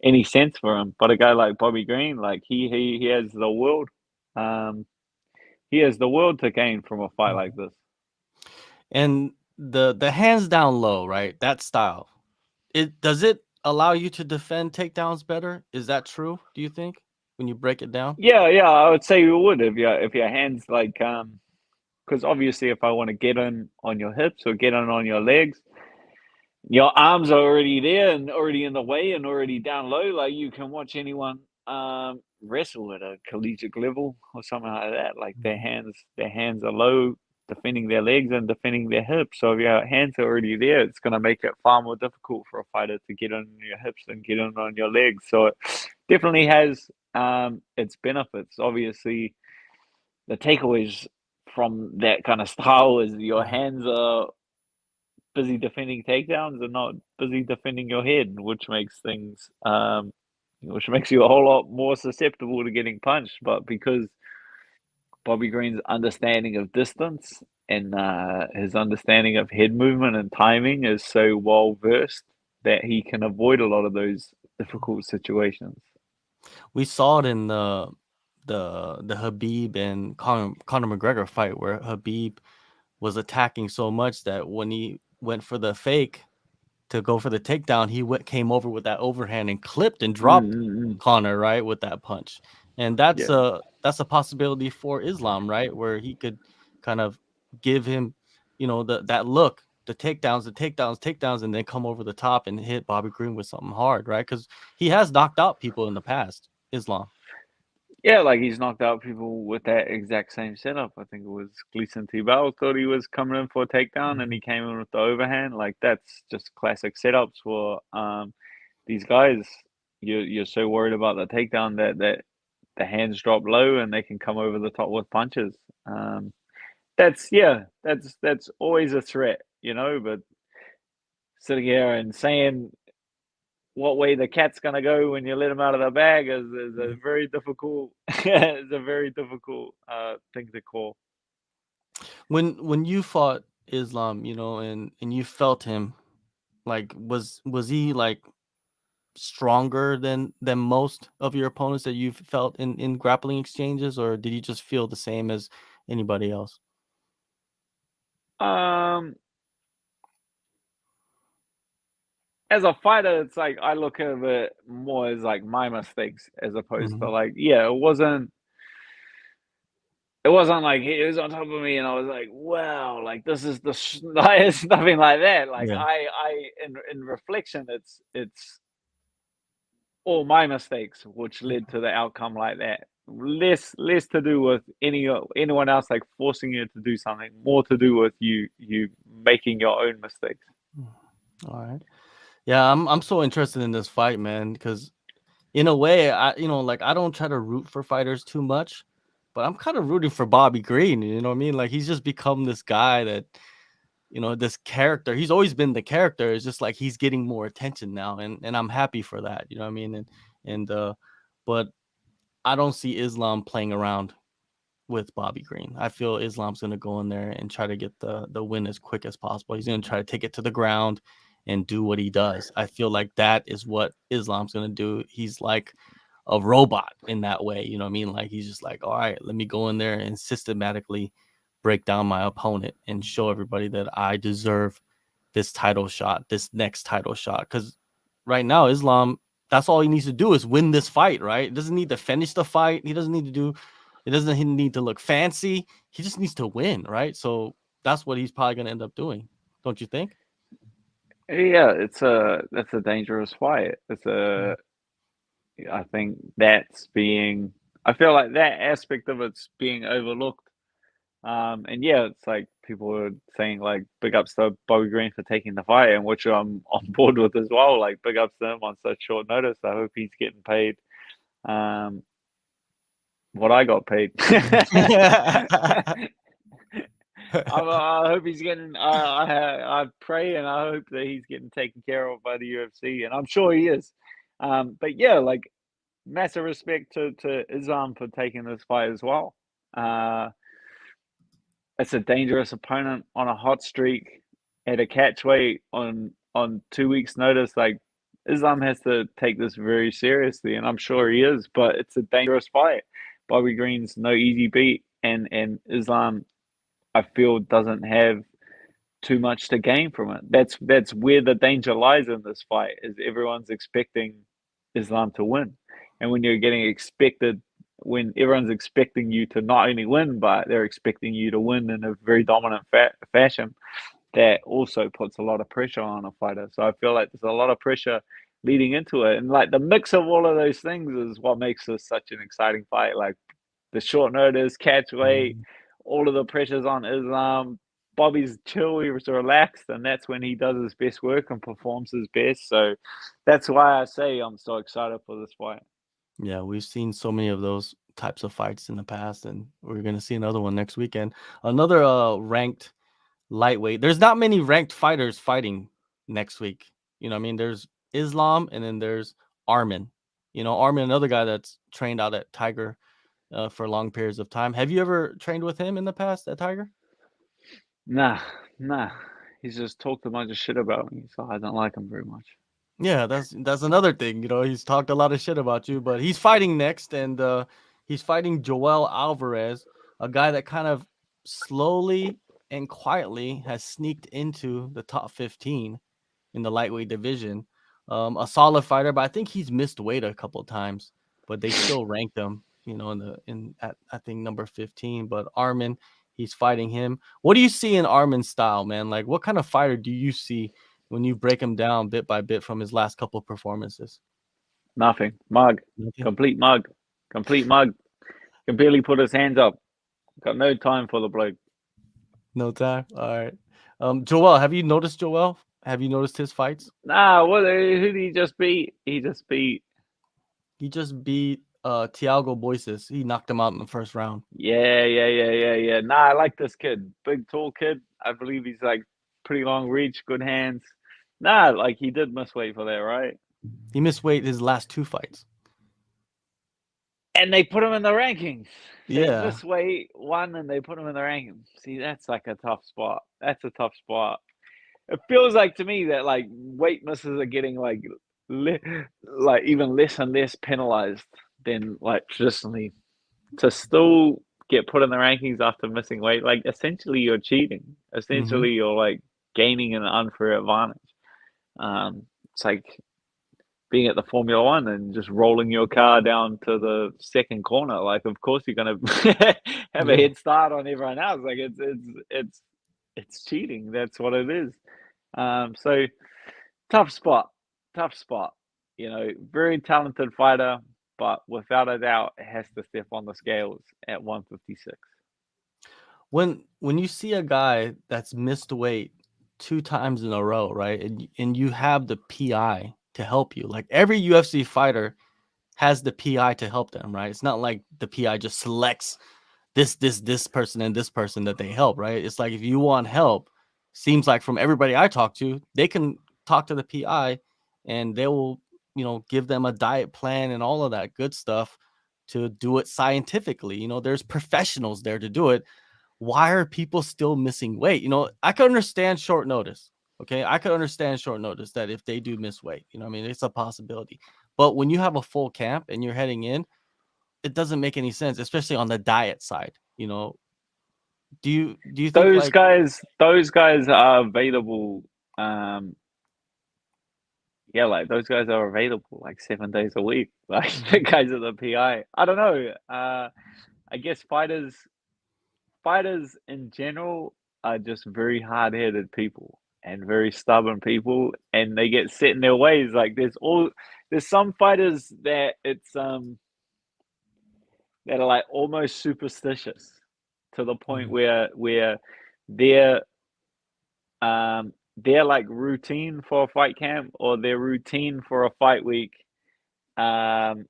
any sense for him. But a guy like Bobby Green, like he has the world, um, he has the world to gain from a fight like this. And the hands down low, right? That style. Does it allow you to defend takedowns better? Is that true? Do you think when you break it down? Yeah, I would say you would if your hands like because obviously if I want to get in on your hips or get in on your legs, your arms are already there and already in the way and already down low. Like you can watch anyone wrestle at a collegiate level or something like that. Like their hands are low, defending their legs and defending their hips. So if your hands are already there, it's going to make it far more difficult for a fighter to get on your hips and get on your legs. So it definitely has its benefits. Obviously, the takeaways from that kind of style is your hands are busy defending takedowns and not busy defending your head, which makes you a whole lot more susceptible to getting punched. But because Bobby Green's understanding of distance and his understanding of head movement and timing is so well versed that he can avoid a lot of those difficult situations. We saw it in the Habib and Conor McGregor fight where Habib was attacking so much that when he went for the fake to go for the takedown, he came over with that overhand and clipped and dropped Mm-mm-mm. Conor, right, with that punch. And Yeah. that's a possibility for Islam, right, where he could kind of give him, that look, the takedowns, and then come over the top and hit Bobby Green with something hard, right? Because he has knocked out people in the past, Islam. Yeah, like he's knocked out people with that exact same setup. I think it was Gleason Tibau thought he was coming in for a takedown and he came in with the overhand. Like that's just classic setups for these guys. You're so worried about the takedown that the hands drop low and they can come over the top with punches. That's always a threat, but sitting here and saying what way the cat's gonna go when you let him out of the bag is a very difficult is a very difficult thing to call. When you fought Islam, and you felt him, like was he like stronger than most of your opponents that you've felt in grappling exchanges, or did you just feel the same as anybody else? Um, as a fighter, it's like I look at it more as like my mistakes as opposed to Mhm. like yeah, it wasn't like he was on top of me and I was like wow, like this is it's nothing like that. Like Yeah. in reflection, it's all my mistakes which led to the outcome like that. Less to do with anyone else like forcing you to do something, more to do with you making your own mistakes. Mm. All right. Yeah, I'm so interested in this fight, man, because in a way, like I don't try to root for fighters too much, but I'm kind of rooting for Bobby Green. You know what I mean? Like he's just become this guy that, this character. He's always been the character. It's just like he's getting more attention now, and I'm happy for that. You know what I mean? And but I don't see Islam playing around with Bobby Green. I feel Islam's going to go in there and try to get the win as quick as possible. He's going to try to take it to the ground and do what he does. I feel like that is what Islam's going to do. He's like a robot in that way. You know what I mean? Like he's just like, all right, let me go in there and systematically break down my opponent and show everybody that I deserve this title shot, this next title shot. Because right now, Islam, that's all he needs to do is win this fight, right? He doesn't need to finish the fight. He doesn't need to look fancy. He just needs to win, right? So that's what he's probably going to end up doing. Don't you think? Yeah, that's a dangerous fight. I think I feel like that aspect of it's being overlooked. And yeah, it's like people are saying like big ups to Bobby Green for taking the fight, and which I'm on board with as well. Like big ups to him on such short notice. I hope he's getting paid what I got paid. I hope he's getting. I pray and I hope that he's getting taken care of by the UFC, and I'm sure he is. But yeah, like massive respect to Islam for taking this fight as well. It's a dangerous opponent on a hot streak at a catch weight on 2 weeks' notice. Like Islam has to take this very seriously, and I'm sure he is. But it's a dangerous fight. Bobby Green's no easy beat, and Islam, I feel, doesn't have too much to gain from it. That's where the danger lies in this fight. Is everyone's expecting Islam to win, and when everyone's expecting you to not only win, but they're expecting you to win in a very dominant fashion, that also puts a lot of pressure on a fighter. So I feel like there's a lot of pressure leading into it, and like the mix of all of those things is what makes this such an exciting fight. Like the short notice, catch weight, all of the pressures on Islam. Bobby's chill, he was relaxed, and that's when he does his best work and performs his best. So that's why I say I'm so excited for this fight. Yeah, we've seen so many of those types of fights in the past, and we're gonna see another one next weekend. Another ranked lightweight. There's not many ranked fighters fighting next week. You know what I mean? There's Islam, and then there's Armin. You know, Armin, another guy that's trained out at Tiger for long periods of time. Have you ever trained with him in the past at Tiger? Nah. He's just talked a bunch of shit about me, so I don't like him very much. Yeah, that's another thing. You know, he's talked a lot of shit about you, but he's fighting next, and he's fighting Joel Alvarez, a guy that kind of slowly and quietly has sneaked into the top 15 in the lightweight division. A solid fighter, but I think he's missed weight a couple times, but they still ranked him, you know, at I think number 15. But Armin, he's fighting him. What do you see in Armin's style, man? Like, what kind of fighter do you see when you break him down bit by bit from his last couple performances? Nothing. Mug. Nothing. Complete mug. Complete mug. Can barely put his hands up. Got no time for the bloke. No time. All right. Joel, have you noticed Joel? Have you noticed his fights? Nah, who did he just beat? He just beat Thiago Boises. He knocked him out in the first round. Yeah. Nah, I like this kid. Big, tall kid. I believe he's like pretty long reach, good hands. Nah, like he did miss weight for that, right? He missed weight his last 2 fights. And they put him in the rankings. Yeah. This weight won, and they put him in the rankings. See, that's like a tough spot. That's a tough spot. It feels like to me that like weight misses are getting like even less and less penalized than like traditionally. To still get put in the rankings after missing weight, like essentially you're cheating. Essentially you're like gaining an unfair advantage. It's like being at the Formula One and just rolling your car down to the second corner. Like, of course you're gonna have a head start on everyone else. Like it's cheating. That's what it is. So tough spot. You know, very talented fighter, but without a doubt, it has to step on the scales at 156. When you see a guy that's missed weight 2 times in a row, right? And you have the PI to help you. Like every UFC fighter has the PI to help them, right? It's not like the PI just selects this person and this person that they help, right? It's like if you want help, seems like from everybody I talk to, they can talk to the PI and they will, you know, give them a diet plan and all of that good stuff to do it scientifically. You know, there's professionals there to do it. Why are people still missing weight? You know, I could understand short notice. Okay. I could understand short notice that if they do miss weight, you know, I mean, it's a possibility. But when you have a full camp and you're heading in, it doesn't make any sense, especially on the diet side. You know, do you think Those guys are available yeah, like those guys are available like 7 days a week. Like the guys at the PI. I don't know. I guess fighters in general are just very hard-headed people and very stubborn people, and they get set in their ways. Like there's some fighters that that are like almost superstitious to the point Mhm. where their their like routine for a fight camp or their routine for a fight week um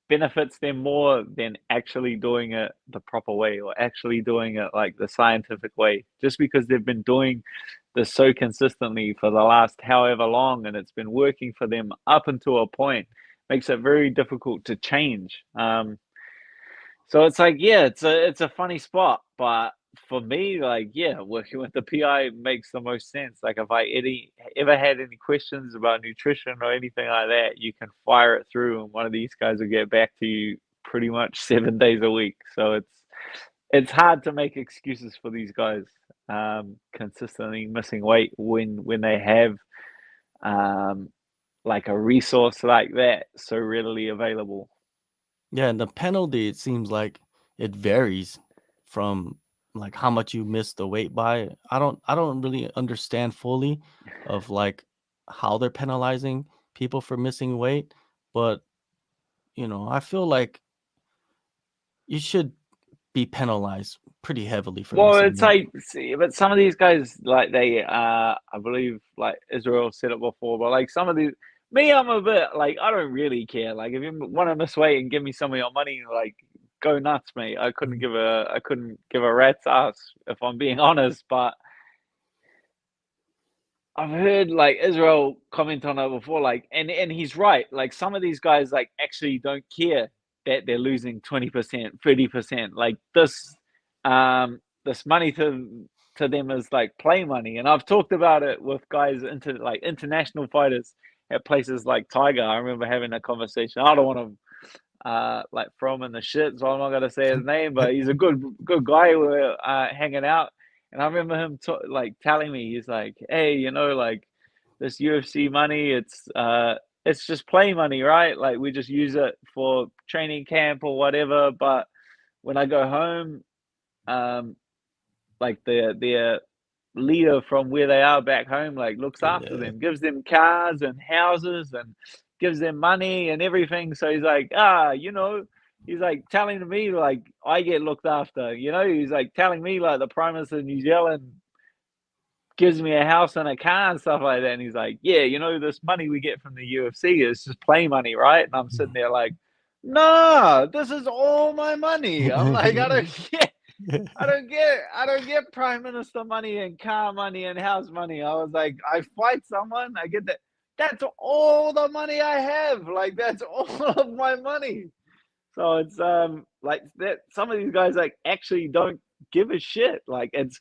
benefits them more than actually doing it the proper way or actually doing it like the scientific way, just because they've been doing this so consistently for the last however long and it's been working for them up until a point, makes it very difficult to change. So it's like, yeah, it's a funny spot, but for me, like, yeah, working with the PI makes the most sense. Like, if I ever had any questions about nutrition or anything like that, you can fire it through, and one of these guys will get back to you pretty much 7 days a week. So it's hard to make excuses for these guys consistently missing weight when they have um like a resource like that so readily available. Yeah, and the penalty, it seems like it varies from like how much you miss the weight by. I don't really understand fully of like how they're penalizing people for missing weight, but I feel like you should be penalized pretty heavily for Well, missing it's weight. like, see, but some of these guys, like I believe, like Israel said it before, but like some of these, me, I'm a bit like, I don't really care. Like, if you want to miss weight and give me some of your money, like, go nuts, mate. Mhm. I couldn't give a rat's ass if I'm being honest. But I've heard like Israel comment on it before, like, and he's right. Like, some of these guys like actually don't care that they're losing 20%, 30%. Like this money to them is like play money. And I've talked about it with guys into like international fighters at places like Tiger. I remember having a conversation. I don't want to like throw him in the shit, so I'm not gonna say his name, but he's a good guy. We were hanging out, and I remember him like telling me, he's like, "Hey, like this UFC money, it's just play money, right? Like we just use it for training camp or whatever. But when I go home, um, like their leader from where they are back home like looks after Yeah. them, gives them cars and houses and gives them money and everything. So he's like, he's like telling me like I get looked after. He's like telling me like the Prime Minister of New Zealand gives me a house and a car and stuff like that. And he's like, yeah, this money we get from the UFC is just play money, right? And I'm sitting there like, no, this is all my money. I'm like, I don't get I don't get prime minister money and car money and house money. I was like, I fight someone, I get that. That's all the money I have. Like that's all of my money. So it's like that some of these guys like actually don't give a shit. Like it's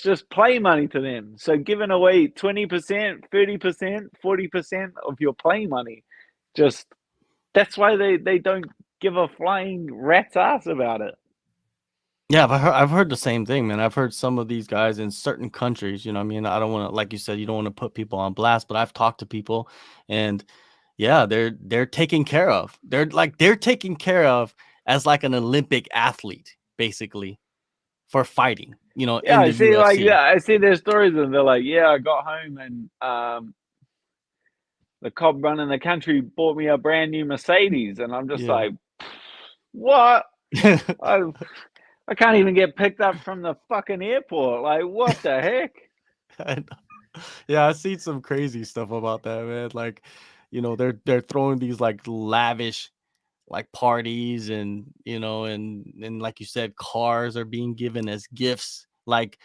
just play money to them. So giving away 20%, 30%, 40% of your play money, just that's why they don't give a flying rat's ass about it. Yeah, I've heard the same thing, man. I've heard some of these guys in certain countries, I mean, I don't want to, like you said, you don't want to put people on blast, but I've talked to people and yeah, they're taken care of. They're taken care of as like an Olympic athlete, basically, for fighting, Yeah, in I the see. Like, UFC. yeah, I see their stories, and they're like, "Yeah, I got home, and the cop running the country bought me a brand new Mercedes," and I'm just Yeah. like, "What? I I can't even get picked up from the fucking airport. Like, what the heck?" I know. Yeah, I've seen some crazy stuff about that, man. Like, they're throwing these like lavish like parties and and like you said, cars are being given as gifts, like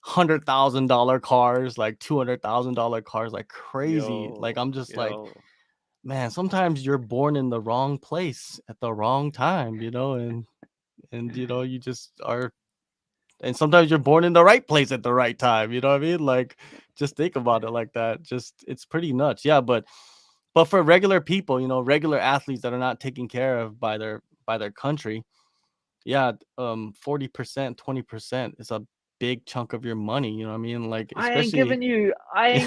$100,000 cars, like $200,000 cars, like crazy. Like Yo, I'm just like, yo, man, sometimes you're born in the wrong place at the wrong time, and you just are, and sometimes you're born in the right place at the right time, you know what I mean? Like, just think about it like that. Just it's pretty nuts. Yeah, but for regular people, regular athletes that are not taken care of by their country, yeah, 40%, 20% is a big chunk of your money. You know what I mean? Like, I ain't especially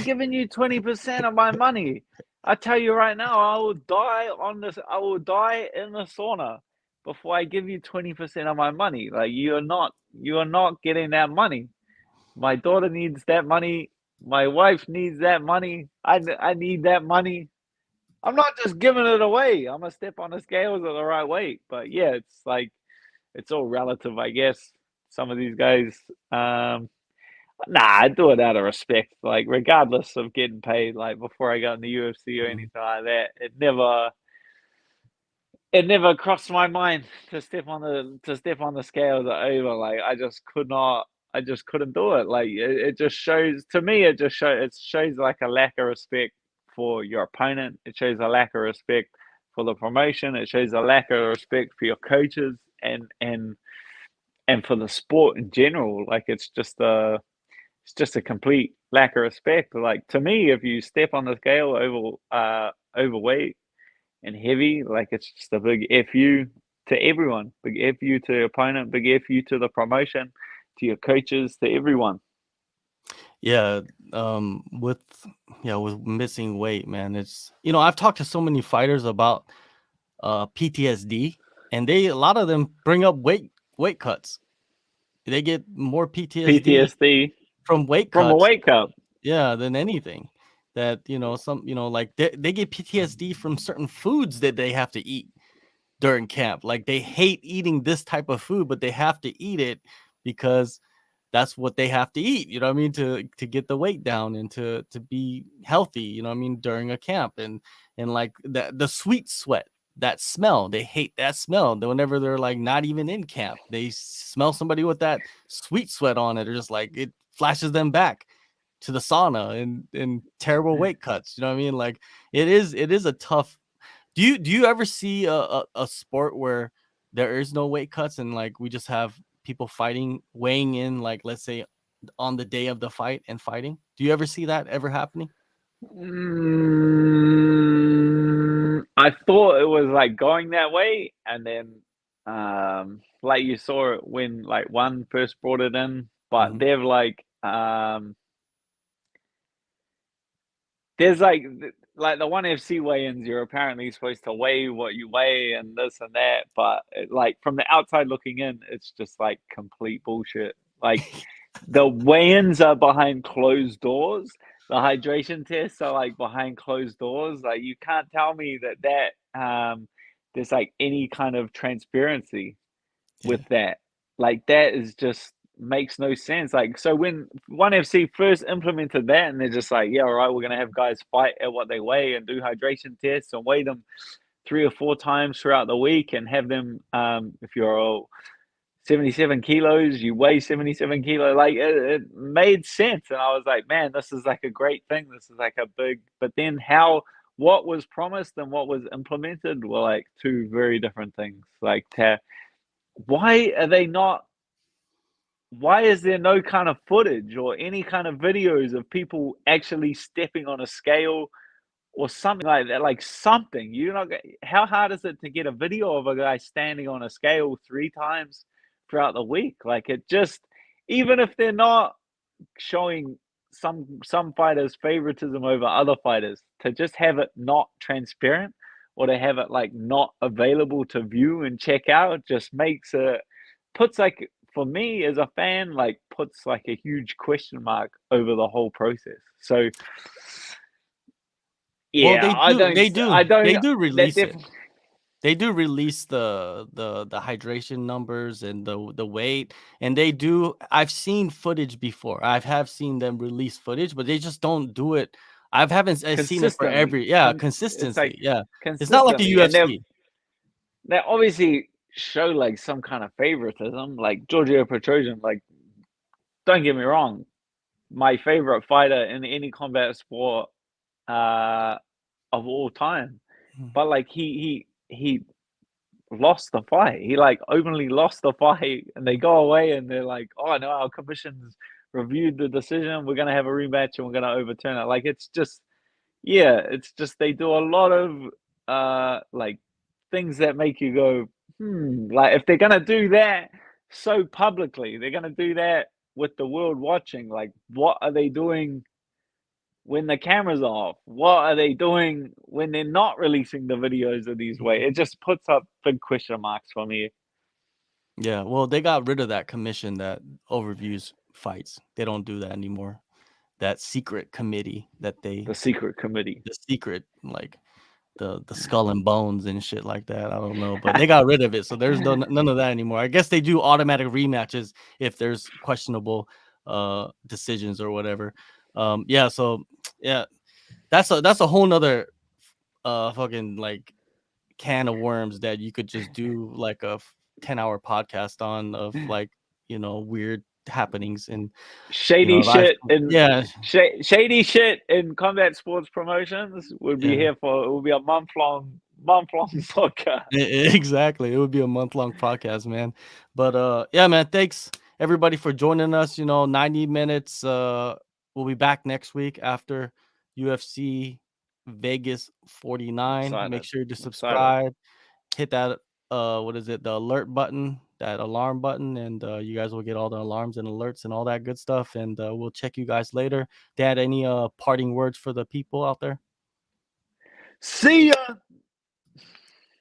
giving you 20% of my money. I tell you right now, I will die on this. I will die in the sauna before I give you 20% of my money. Like, you are not getting that money. My daughter needs that money. My wife needs that money. I need that money. I'm not just giving it away. I'm gonna step on the scales at the right weight. But yeah, it's like it's all relative, I guess. Some of these guys, nah, I do it out of respect. Like, regardless of getting paid, like before I got in the UFC or Mhm. anything like that, it never crossed my mind to step on the scales at over. Like, I just couldn't do it. Like, it just shows to me. It shows like a lack of respect for your opponent. It shows a lack of respect for the promotion. It shows a lack of respect for your coaches and for the sport in general. Like, it's just a complete lack of respect. Like, to me, if you step on the scale overweight and heavy, like, it's just a big fu to everyone. Big fu to your opponent. Big fu to the promotion, to your coaches, to everyone. Yeah, with with missing weight, man, it's I've talked to so many fighters about PTSD, and a lot of them bring up weight cuts. They get more PTSD PTSD from weight from a cuts, weight cut. yeah, than anything. That some like they get PTSD from certain foods that they have to eat during camp. Like, they hate eating this type of food, but they have to eat it because that's what they have to eat, you know what I mean, to get the weight down and to be healthy, you know what I mean, during a camp. And like the sweet sweat, that smell, they hate that smell. Whenever they're like not even in camp, they smell somebody with that sweet sweat on it, or just like it flashes them back to the sauna and terrible weight cuts, you know what I mean? Like, it is a tough. Do you ever see a sport where there is no weight cuts, and like we just have people weighing in, like, let's say on the day of the fight and fighting? Do you ever see that ever happening? I thought it was like going that way, and then like you saw it when like one first brought it in, but Mhm. they've like there's like the one FC weigh-ins, you're apparently supposed to weigh what you weigh and this and that, but like from the outside looking in, it's just like complete bullshit. Like, the weigh-ins are behind closed doors. The hydration tests are like behind closed doors. Like, you can't tell me that there's like any kind of transparency with Yeah. that. Like, that is just makes no sense. Like, so when ONE FC first implemented that, and they're just like, yeah, all right, we're gonna have guys fight at what they weigh and do hydration tests and weigh them 3 or 4 times throughout the week and have them if you're 77 kilos, you weigh 77 kilos. Like, it made sense. And I was like, man, this is like a great thing. This is like a big, but then what was promised and what was implemented were like two very different things. Like, why are they not, why is there no kind of footage or any kind of videos of people actually stepping on a scale or something like that? Like, something, how hard is it to get a video of a guy standing on a scale 3 times throughout the week? Like, it just, even if they're not showing some fighters favoritism over other fighters, to just have it not transparent or to have it like not available to view and check out just makes it, puts like, for me as a fan, like puts like a huge question mark over the whole process. So Well, yeah, they I do don't they do I they don't do that release it. definitely. They do release the hydration numbers and the weight, and they do. I've seen footage before. I have seen them release footage, but they just don't do it. I haven't seen it for Consistently. every, yeah, It's like consistency. Yeah, it's not like the consistently, and UFC. they obviously show like some kind of favoritism, like Giorgio Petrosian. Like, don't get me wrong, my favorite fighter in any combat sport uh, of all time, Mhm. but like he lost the fight. He like openly lost the fight, and they go away and they're like, "Oh no, our commission's reviewed the decision. We're gonna have a rematch and we're gonna overturn it." Like, it's just, yeah, it's just they do a lot of like things that make you go, like, if they're gonna do that so publicly, they're gonna do that. with the world watching. Like, what are they doing when the camera's off? What are they doing when they're not releasing the videos of these way? It just puts up big question marks for me. Yeah, well, they got rid of that commission that overviews fights. They don't do that anymore. That secret committee that The they, secret committee. the secret, like the skull and bones and shit like that. I don't know, but they got rid of it, so there's none of that anymore. I guess they do automatic rematches if there's questionable decisions or whatever. Yeah, so yeah, that's a whole nother fucking like can of worms that you could just do like a 10-hour podcast on of like, you know, weird happenings and Shady life. shit and Yeah, shady shit in combat sports promotions would be yeah. here for. It would be a month-long podcast. Exactly. It would be a month-long podcast, man. But yeah, man, thanks everybody for joining us. 90 minutes. We'll be back next week after UFC Vegas 49. Make Excited. sure to I'm excited. subscribe, hit that what is it, the alert button, that alarm button, and you guys will get all the alarms and alerts and all that good stuff. And we'll check you guys later. Dad, any parting words for the people out there? See ya.